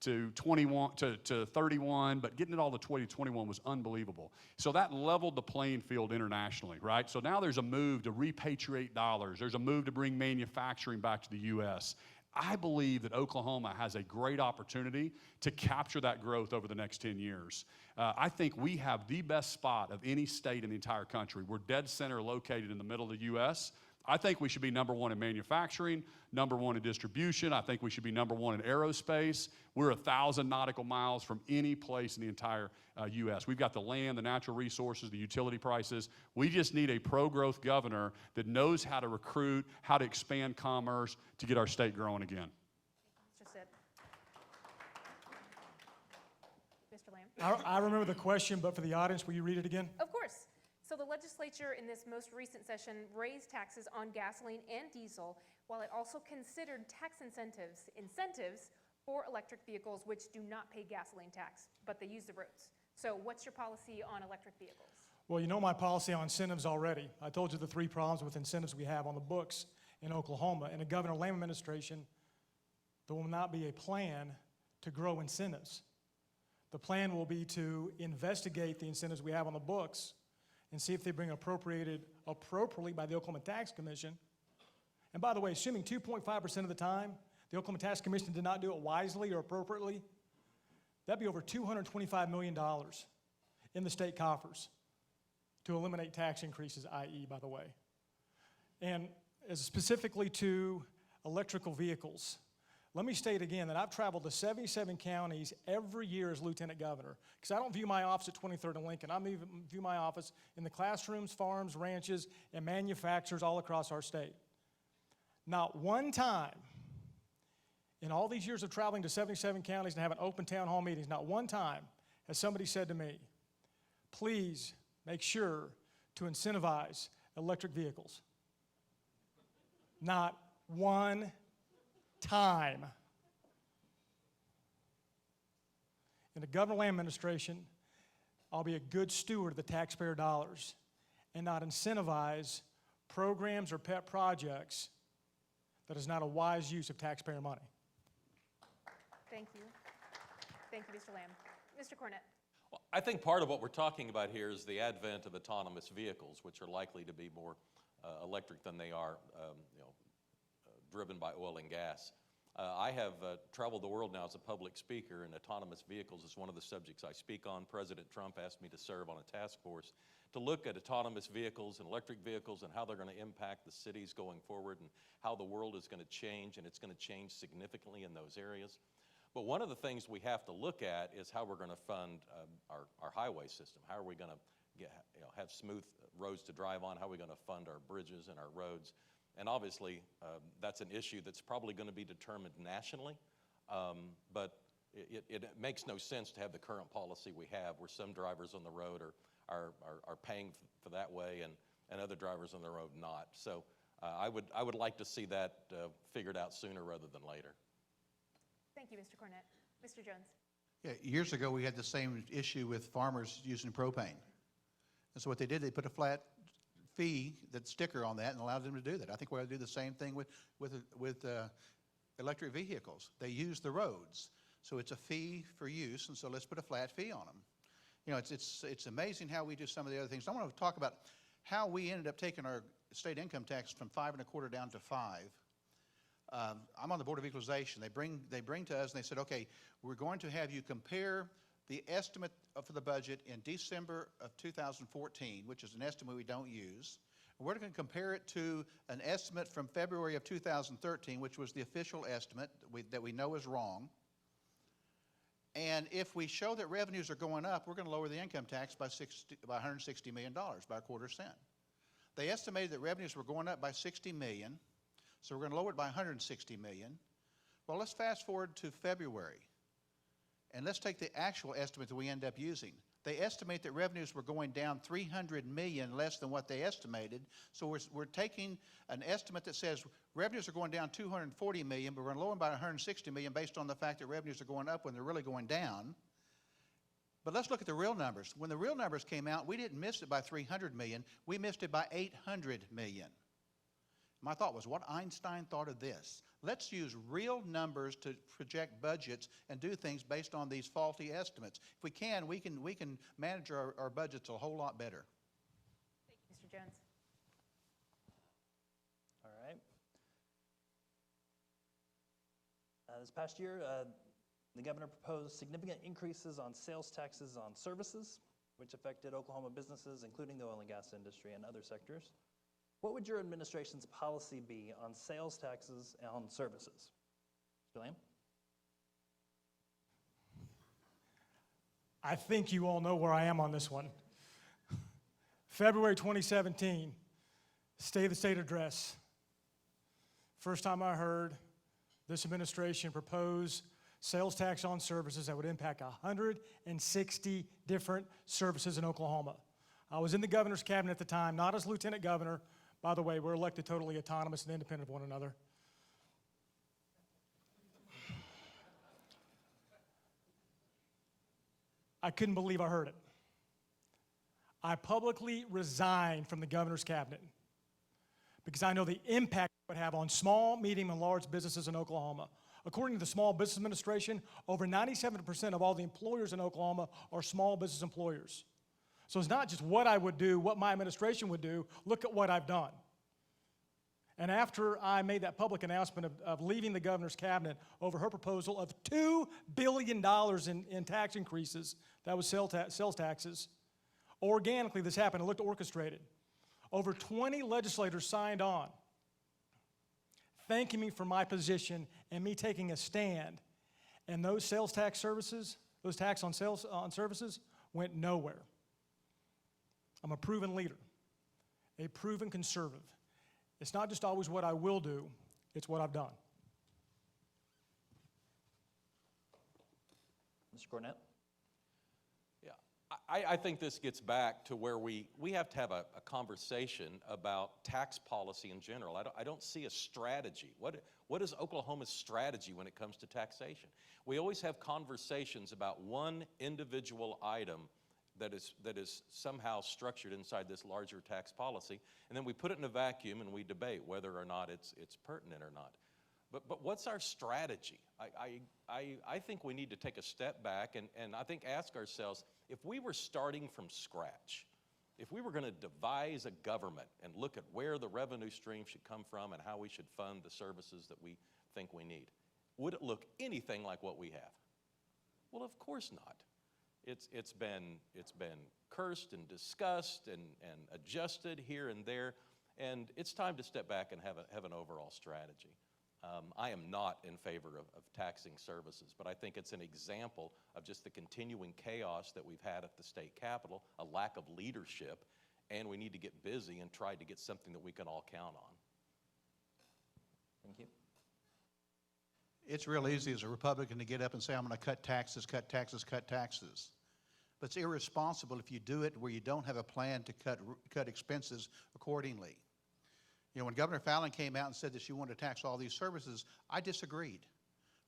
to 21 to 31, but getting it all to 2021 was unbelievable. So that leveled the playing field internationally, right? So now there's a move to repatriate dollars. There's a move to bring manufacturing back to the U.S. I believe that Oklahoma has a great opportunity to capture that growth over the next 10 years. I think we have the best spot of any state in the entire country. We're dead center located in the middle of the U.S. I think we should be number one in manufacturing, number one in distribution. I think we should be number one in aerospace. We're 1,000 nautical miles from any place in the entire U.S. We've got the land, the natural resources, the utility prices. We just need a pro-growth governor that knows how to recruit, how to expand commerce to get our state growing again. Mr. Stitt. Mr. Lamb. I remember the question, but for the audience, will you read it again? Of course. So the legislature in this most recent session raised taxes on gasoline and diesel, while it also considered tax incentives for electric vehicles which do not pay gasoline tax, but they use the roads. So what's your policy on electric vehicles? Well, you know my policy on incentives already. I told you the 3 problems with incentives we have on the books in Oklahoma. In the Governor Lamb administration, there will not be a plan to grow incentives. The plan will be to investigate the incentives we have on the books and see if they bring appropriated appropriately by the Oklahoma Tax Commission. And by the way, assuming 2.5% of the time the Oklahoma Tax Commission did not do it wisely or appropriately, that'd be over $225 million in the state coffers to eliminate tax increases, i.e., by the way. And as specifically to electrical vehicles, let me state again that I've traveled to 77 counties every year as lieutenant governor, because I don't view my office at 23rd and Lincoln. I view my office in the classrooms, farms, ranches, and manufacturers all across our state. Not one time in all these years of traveling to 77 counties and having open town hall meetings, not one time has somebody said to me, please make sure to incentivize electric vehicles. Not one time. In the Governor Lamb administration, I'll be a good steward of the taxpayer dollars and not incentivize programs or pet projects that is not a wise use of taxpayer money. Thank you. Thank you, Mr. Lamb. Mr. Cornett. Well, I think part of what we're talking about here is the advent of autonomous vehicles, which are likely to be more electric than they are driven by oil and gas. I have traveled the world now as a public speaker, and autonomous vehicles is one of the subjects I speak on. President Trump asked me to serve on a task force to look at autonomous vehicles and electric vehicles and how they're going to impact the cities going forward and how the world is going to change, and it's going to change significantly in those areas. But one of the things we have to look at is how we're going to fund our highway system. How are we going to have smooth roads to drive on? How are we going to fund our bridges and our roads? And obviously, that's an issue that's probably going to be determined nationally, but it makes no sense to have the current policy we have where some drivers on the road are paying for that way and other drivers on the road not. So I would like to see that figured out sooner rather than later. Thank you, Mr. Cornett. Mr. Jones. Yeah, years ago, we had the same issue with farmers using propane. And so what they did, they put a flat fee, that sticker on that, and allowed them to do that. I think we're going to do the same thing with electric vehicles. They use the roads, so it's a fee for use, and so let's put a flat fee on them. You know, it's amazing how we do some of the other things. I want to talk about how we ended up taking our state income tax from 5.25 down to 5. I'm on the Board of Equalization. They bring to us and they said, okay, we're going to have you compare the estimate for the budget in December of 2014, which is an estimate we don't use. We're going to compare it to an estimate from February of 2013, which was the official estimate that we know is wrong. And if we show that revenues are going up, we're going to lower the income tax by $160 million, by a quarter cent. They estimated that revenues were going up by $60 million, so we're going to lower it by $160 million. Well, let's fast forward to February, and let's take the actual estimate that we end up using. They estimate that revenues were going down $300 million less than what they estimated, so we're taking an estimate that says revenues are going down $240 million, but we're going to lower them by $160 million based on the fact that revenues are going up when they're really going down. But let's look at the real numbers. When the real numbers came out, we didn't miss it by $300 million, we missed it by $800 million. My thought was, what Einstein thought of this? Let's use real numbers to project budgets and do things based on these faulty estimates. If we can manage our budgets a whole lot better. Thank you, Mr. Jones. All right. This past year, the governor proposed significant increases on sales taxes on services, which affected Oklahoma businesses, including the oil and gas industry and other sectors. What would your administration's policy be on sales taxes and on services? Mr. Lamb? I think you all know where I am on this one. February 2017, State of the State address. First time I heard this administration propose sales tax on services that would impact 160 different services in Oklahoma. I was in the governor's cabinet at the time, not as lieutenant governor. By the way, we're elected totally autonomous and independent of one another. I couldn't believe I heard it. I publicly resigned from the governor's cabinet because I know the impact it would have on small, medium, and large businesses in Oklahoma. According to the Small Business Administration, over 97% of all the employers in Oklahoma are small business employers. So it's not just what I would do, what my administration would do, look at what I've done. And after I made that public announcement of leaving the governor's cabinet over her proposal of $2 billion in tax increases, that was sales taxes, organically this happened. It looked orchestrated. Over 20 legislators signed on, thanking me for my position and me taking a stand. And those sales tax services, those tax on services, went nowhere. I'm a proven leader, a proven conservative. It's not just always what I will do, it's what I've done. Mr. Cornett? Yeah, I think this gets back to where we have to have a conversation about tax policy in general. I don't see a strategy. What is Oklahoma's strategy when it comes to taxation? We always have conversations about one individual item that is somehow structured inside this larger tax policy, and then we put it in a vacuum and we debate whether or not it's pertinent or not. But what's our strategy? I think we need to take a step back and I think ask ourselves, if we were starting from scratch, if we were going to devise a government and look at where the revenue stream should come from and how we should fund the services that we think we need, would it look anything like what we have? Well, of course not. It's been cursed and discussed and adjusted here and there, and it's time to step back and have an overall strategy. I am not in favor of taxing services, but I think it's an example of just the continuing chaos that we've had at the state capitol, a lack of leadership, and we need to get busy and try to get something that we can all count on. Thank you. It's real easy as a Republican to get up and say, I'm going to cut taxes, cut taxes, cut taxes. But it's irresponsible if you do it where you don't have a plan to cut expenses accordingly. You know, when Governor Fallin came out and said that she wanted to tax all these services, I disagreed.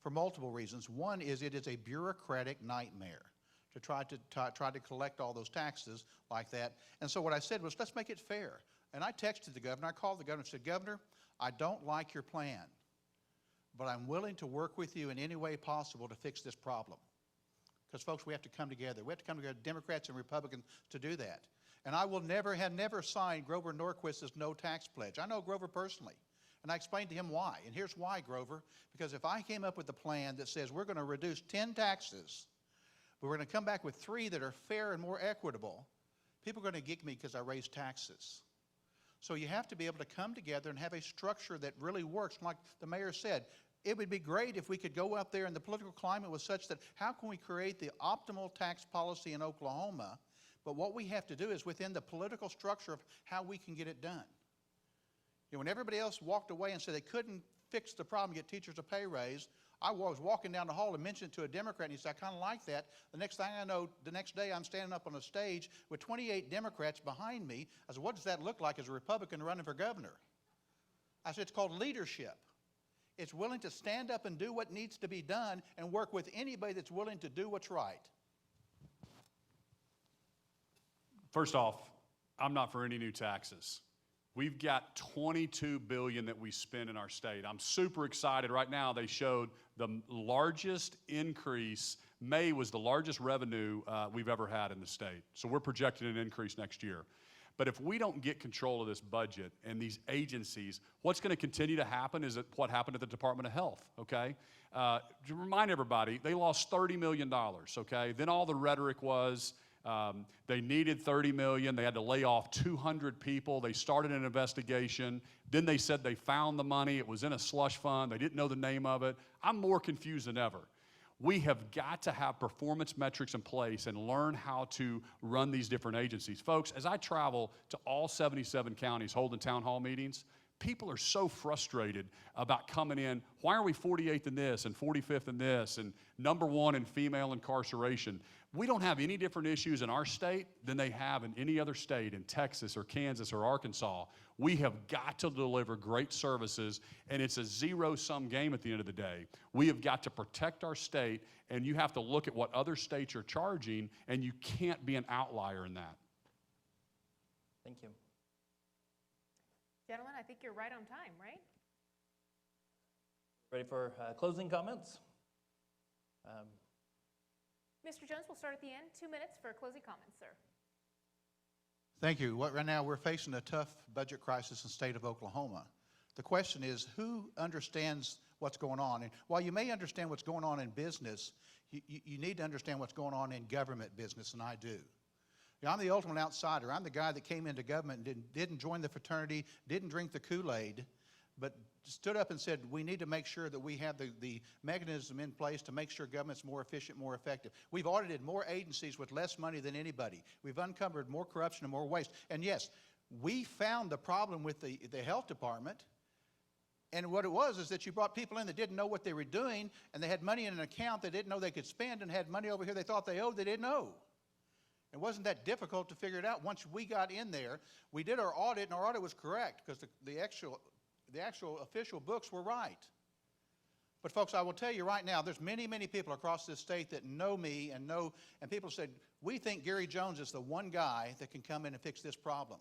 for multiple reasons. One is it is a bureaucratic nightmare to try to collect all those taxes like that. And so what I said was, let's make it fair. And I texted the governor, I called the governor and said, Governor, I don't like your plan, but I'm willing to work with you in any way possible to fix this problem. Because folks, we have to come together. We have to come together, Democrats and Republicans, to do that. And I will have never signed Grover Norquist's no tax pledge. I know Grover personally. And I explained to him why. And here's why, Grover. Because if I came up with a plan that says we're going to reduce 10 taxes, but we're going to come back with 3 that are fair and more equitable, people are going to gig me because I raised taxes. So you have to be able to come together and have a structure that really works. Like the mayor said, it would be great if we could go up there and the political climate was such that how can we create the optimal tax policy in Oklahoma? But what we have to do is within the political structure of how we can get it done. You know, when everybody else walked away and said they couldn't fix the problem, get teachers a pay raise, I was walking down the hall and mentioned it to a Democrat, and he said, I kind of like that. The next thing I know, the next day I'm standing up on a stage with 28 Democrats behind me. I said, what does that look like as a Republican running for governor? I said, it's called leadership. It's willing to stand up and do what needs to be done and work with anybody that's willing to do what's right. First off, I'm not for any new taxes. We've got $22 billion that we spend in our state. I'm super excited. Right now, they showed the largest increase. May was the largest revenue we've ever had in the state. So we're projecting an increase next year. But if we don't get control of this budget and these agencies, what's going to continue to happen is what happened at the Department of Health, okay? To remind everybody, they lost $30 million, okay? Then all the rhetoric was, they needed $30 million. They had to lay off 200 people. They started an investigation. Then they said they found the money. It was in a slush fund. They didn't know the name of it. I'm more confused than ever. We have got to have performance metrics in place and learn how to run these different agencies. Folks, as I travel to all 77 counties holding town hall meetings, people are so frustrated about coming in. Why are we 48th in this and 45th in this and #1 in female incarceration? We don't have any different issues in our state than they have in any other state in Texas or Kansas or Arkansas. We have got to deliver great services, and it's a zero-sum game at the end of the day. We have got to protect our state, and you have to look at what other states are charging, and you can't be an outlier in that. Thank you. Gentlemen, I think you're right on time, right? Ready for closing comments? Mr. Jones, we'll start at the end. 2 minutes for closing comments, sir. Thank you. Right now we're facing a tough budget crisis in the state of Oklahoma. The question is, who understands what's going on? And while you may understand what's going on in business, you need to understand what's going on in government business, and I do. You know, I'm the ultimate outsider. I'm the guy that came into government and didn't join the fraternity, didn't drink the Kool-Aid, but stood up and said, we need to make sure that we have the mechanism in place to make sure government's more efficient, more effective. We've audited more agencies with less money than anybody. We've uncovered more corruption and more waste. And yes, we found the problem with the health department. And what it was is that you brought people in that didn't know what they were doing, and they had money in an account they didn't know they could spend, and had money over here they thought they owed they didn't know. It wasn't that difficult to figure it out. Once we got in there, we did our audit, and our audit was correct because the actual official books were right. But folks, I will tell you right now, there's many, many people across this state that know me and people said, we think Gary Jones is the one guy that can come in and fix this problem.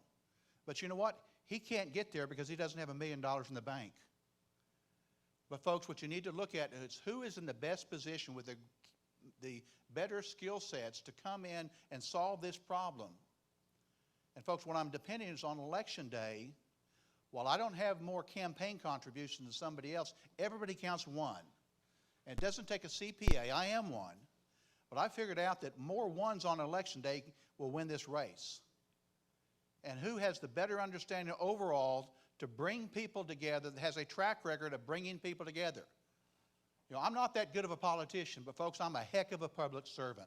But you know what? He can't get there because he doesn't have $1 million in the bank. But folks, what you need to look at is who is in the best position with the better skill sets to come in and solve this problem. And folks, what I'm depending is on election day. While I don't have more campaign contributions than somebody else, everybody counts one. And it doesn't take a CPA, I am one. But I figured out that more ones on election day will win this race. And who has the better understanding overall to bring people together, that has a track record of bringing people together. You know, I'm not that good of a politician, but folks, I'm a heck of a public servant.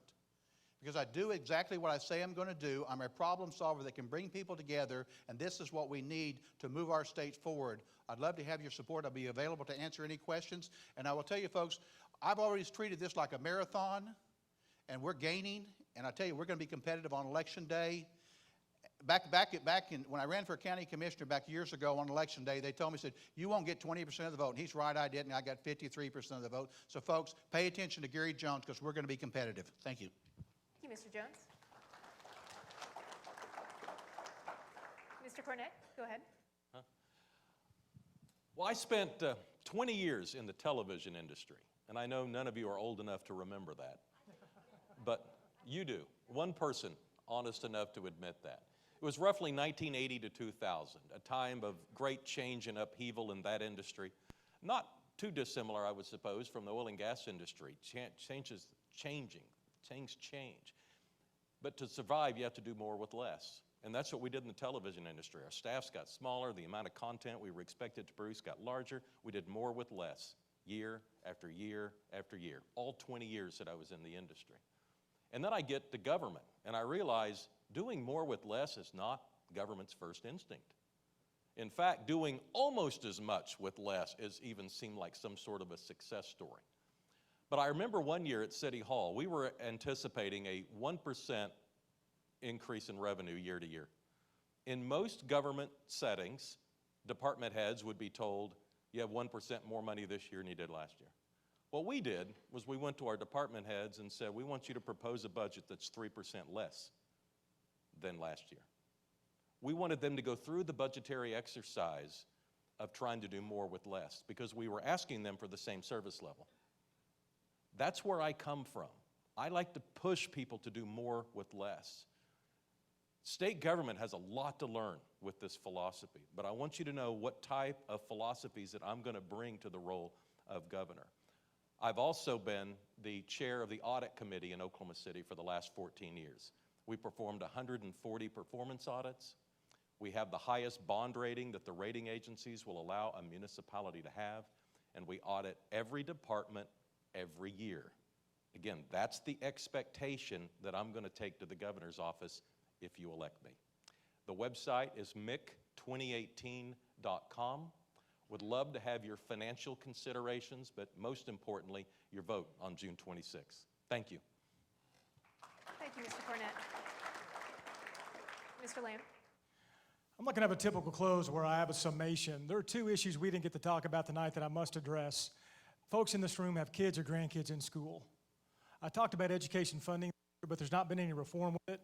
Because I do exactly what I say I'm going to do. I'm a problem solver that can bring people together, and this is what we need to move our state forward. I'd love to have your support. I'll be available to answer any questions. And I will tell you, folks, I've always treated this like a marathon, and we're gaining. And I tell you, we're going to be competitive on election day. when I ran for county commissioner back years ago on election day, they told me, said, you won't get 20% of the vote. And he's right, I did, and I got 53% of the vote. So folks, pay attention to Gary Jones because we're going to be competitive. Thank you. Thank you, Mr. Jones. Mr. Cornett, go ahead. Well, I spent 20 years in the television industry, and I know none of you are old enough to remember that, but you do. One person honest enough to admit that. It was roughly 1980 to 2000, a time of great change and upheaval in that industry. Not too dissimilar, I would suppose, from the oil and gas industry. Things change. But to survive, you have to do more with less. And that's what we did in the television industry. Our staffs got smaller, the amount of content we were expected to produce got larger. We did more with less, year after year after year, all 20 years that I was in the industry. And then I get to government, and I realize doing more with less is not government's first instinct. In fact, doing almost as much with less is even seemed like some sort of a success story. But I remember one year at City Hall, we were anticipating a 1% increase in revenue year to year. In most government settings, department heads would be told, you have 1% more money this year than you did last year. What we did was we went to our department heads and said, we want you to propose a budget that's 3% less than last year. We wanted them to go through the budgetary exercise of trying to do more with less because we were asking them for the same service level. That's where I come from. I like to push people to do more with less. State government has a lot to learn with this philosophy, but I want you to know what type of philosophies that I'm going to bring to the role of governor. I've also been the chair of the audit committee in Oklahoma City for the last 14 years. We performed 140 performance audits. We have the highest bond rating that the rating agencies will allow a municipality to have, and we audit every department every year. Again, that's the expectation that I'm going to take to the governor's office if you elect me. The website is mick2018.com. Would love to have your financial considerations, but most importantly, your vote on June 26th. Thank you. Thank you, Mr. Cornett. Mr. Lamb. I'm not going to have a typical close where I have a summation. There are two issues we didn't get to talk about tonight that I must address. Folks in this room have kids or grandkids in school. I talked about education funding, but there's not been any reform with it.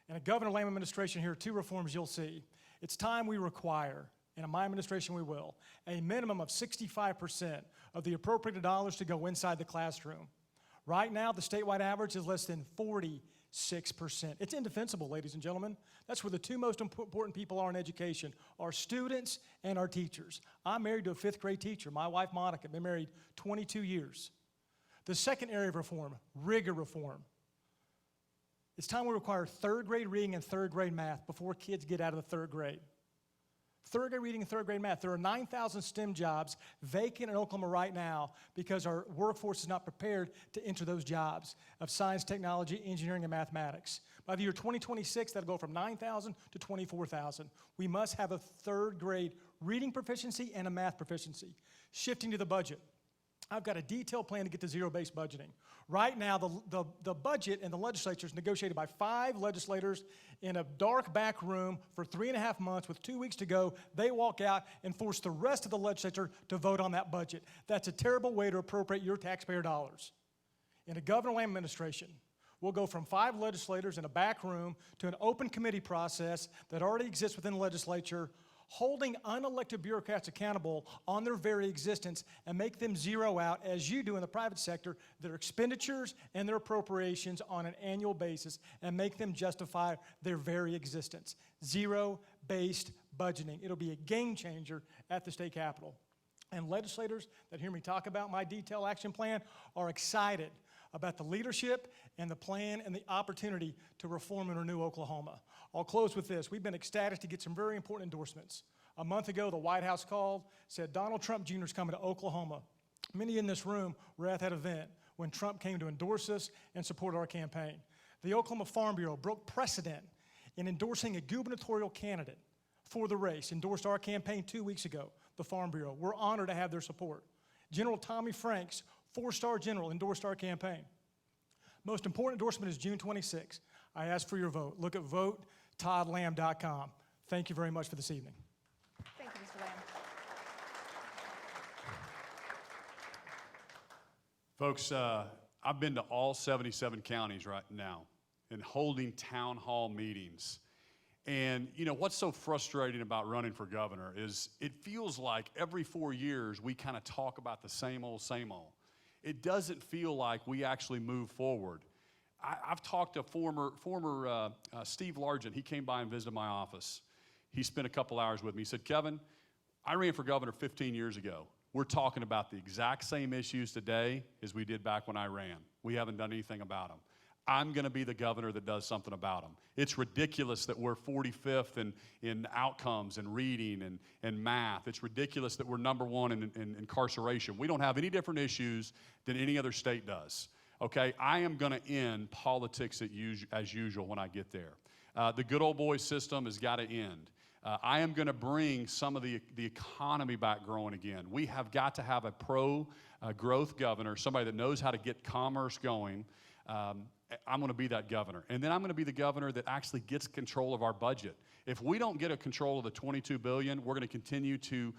In a Governor Lamb administration, here are two reforms you'll see. It's time we require, and in my administration we will, a minimum of 65% of the appropriated dollars to go inside the classroom. Right now, the statewide average is less than 46%. It's indefensible, ladies and gentlemen. That's where the two most important people are in education, our students and our teachers. I'm married to a fifth grade teacher. My wife, Monica, been married 22 years. The second area of reform, rigor reform. It's time we require third grade reading and third grade math before kids get out of the third grade. Third grade reading and third grade math. There are 9,000 STEM jobs vacant in Oklahoma right now because our workforce is not prepared to enter those jobs of science, technology, engineering, and mathematics. By the year 2026, that'll go from 9,000 to 24,000. We must have a third grade reading proficiency and a math proficiency. Shifting to the budget. I've got a detailed plan to get to zero-based budgeting. Right now, the budget in the legislature is negotiated by 5 legislators in a dark back room for 3.5 months with 2 weeks to go. They walk out and force the rest of the legislature to vote on that budget. That's a terrible way to appropriate your taxpayer dollars. In a Governor Lamb administration, we'll go from 5 legislators in a back room to an open committee process that already exists within the legislature, holding unelected bureaucrats accountable on their very existence and make them zero out, as you do in the private sector, their expenditures and their appropriations on an annual basis and make them justify their very existence. Zero-based budgeting. It'll be a game changer at the state capitol. And legislators that hear me talk about my detailed action plan are excited about the leadership and the plan and the opportunity to reform and renew Oklahoma. I'll close with this. We've been ecstatic to get some very important endorsements. A month ago, the White House called, said Donald Trump Jr. is coming to Oklahoma. Many in this room were at that event when Trump came to endorse us and support our campaign. The Oklahoma Farm Bureau broke precedent in endorsing a gubernatorial candidate for the race, endorsed our campaign 2 weeks ago, the Farm Bureau. We're honored to have their support. General Tommy Franks, 4-star general, endorsed our campaign. Most important endorsement is June 26. I ask for your vote. Look at toddlamb.com. Thank you very much for this evening. Thank you, Mr. Lamb. Folks, I've been to all 77 counties right now and holding town hall meetings. And you know, what's so frustrating about running for governor is it feels like every 4 years we kind of talk about the same old, same old. It doesn't feel like we actually move forward. I've talked to former Steve Largent. He came by and visited my office. He spent a couple hours with me. He said, Kevin, I ran for governor 15 years ago. We're talking about the exact same issues today as we did back when I ran. We haven't done anything about them. I'm going to be the governor that does something about them. It's ridiculous that we're 45th in outcomes and reading and math. It's ridiculous that we're number one in incarceration. We don't have any different issues than any other state does. Okay, I am going to end politics as usual when I get there. The good old boy system has got to end. I am going to bring some of the economy back growing again. We have got to have a pro-growth governor, somebody that knows how to get commerce going. I'm going to be that governor. And then I'm going to be the governor that actually gets control of our budget. If we don't get a control of the $22 billion, we're going to continue to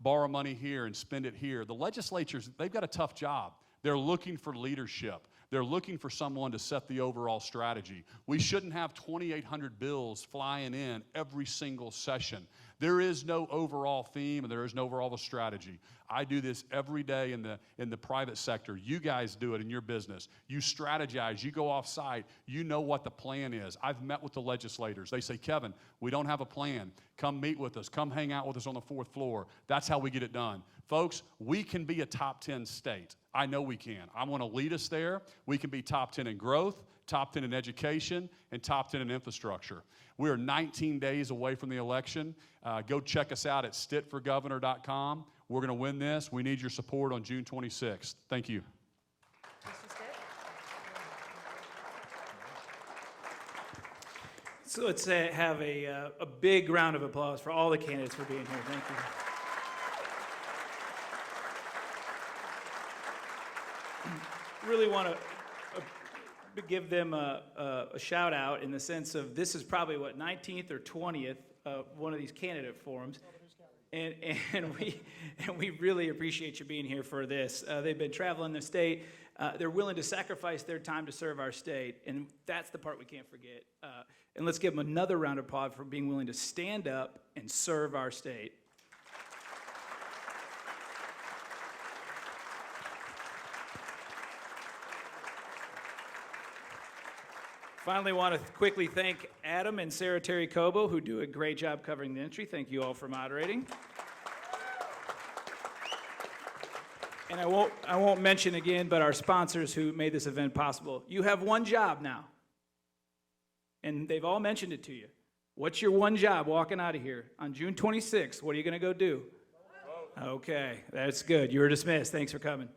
borrow money here and spend it here. The legislatures, they've got a tough job. They're looking for leadership. They're looking for someone to set the overall strategy. We shouldn't have 2,800 bills flying in every single session. There is no overall theme and there is no overall strategy. I do this every day in the private sector. You guys do it in your business. You strategize. You go off-site. You know what the plan is. I've met with the legislators. They say, Kevin, we don't have a plan. Come meet with us. Come hang out with us on the 4th floor. That's how we get it done. Folks, we can be a top 10 state. I know we can. I want to lead us there. We can be top 10 in growth, top 10 in education, and top 10 in infrastructure. We are 19 days away from the election. Go check us out at stitforgovernor.com. We're going to win this. We need your support on June 26th. Thank you. Mr. Stitt? So let's have a big round of applause for all the candidates for being here. Thank you. Really want to give them a shout out in the sense of this is probably what 19th or 20th one of these candidate forums, and we really appreciate you being here for this. They've been traveling the state. They're willing to sacrifice their time to serve our state, and that's the part we can't forget. And let's give them another round of applause for being willing to stand up and serve our state. Finally, want to quickly thank Adam and Sarah Terry Cobo, who do a great job covering the entry. Thank you all for moderating. And I won't mention again, but our sponsors who made this event possible. You have one job now, and they've all mentioned it to you. What's your one job walking out of here on June 26th? What are you going to go do? Okay, that's good. You're dismissed. Thanks for coming.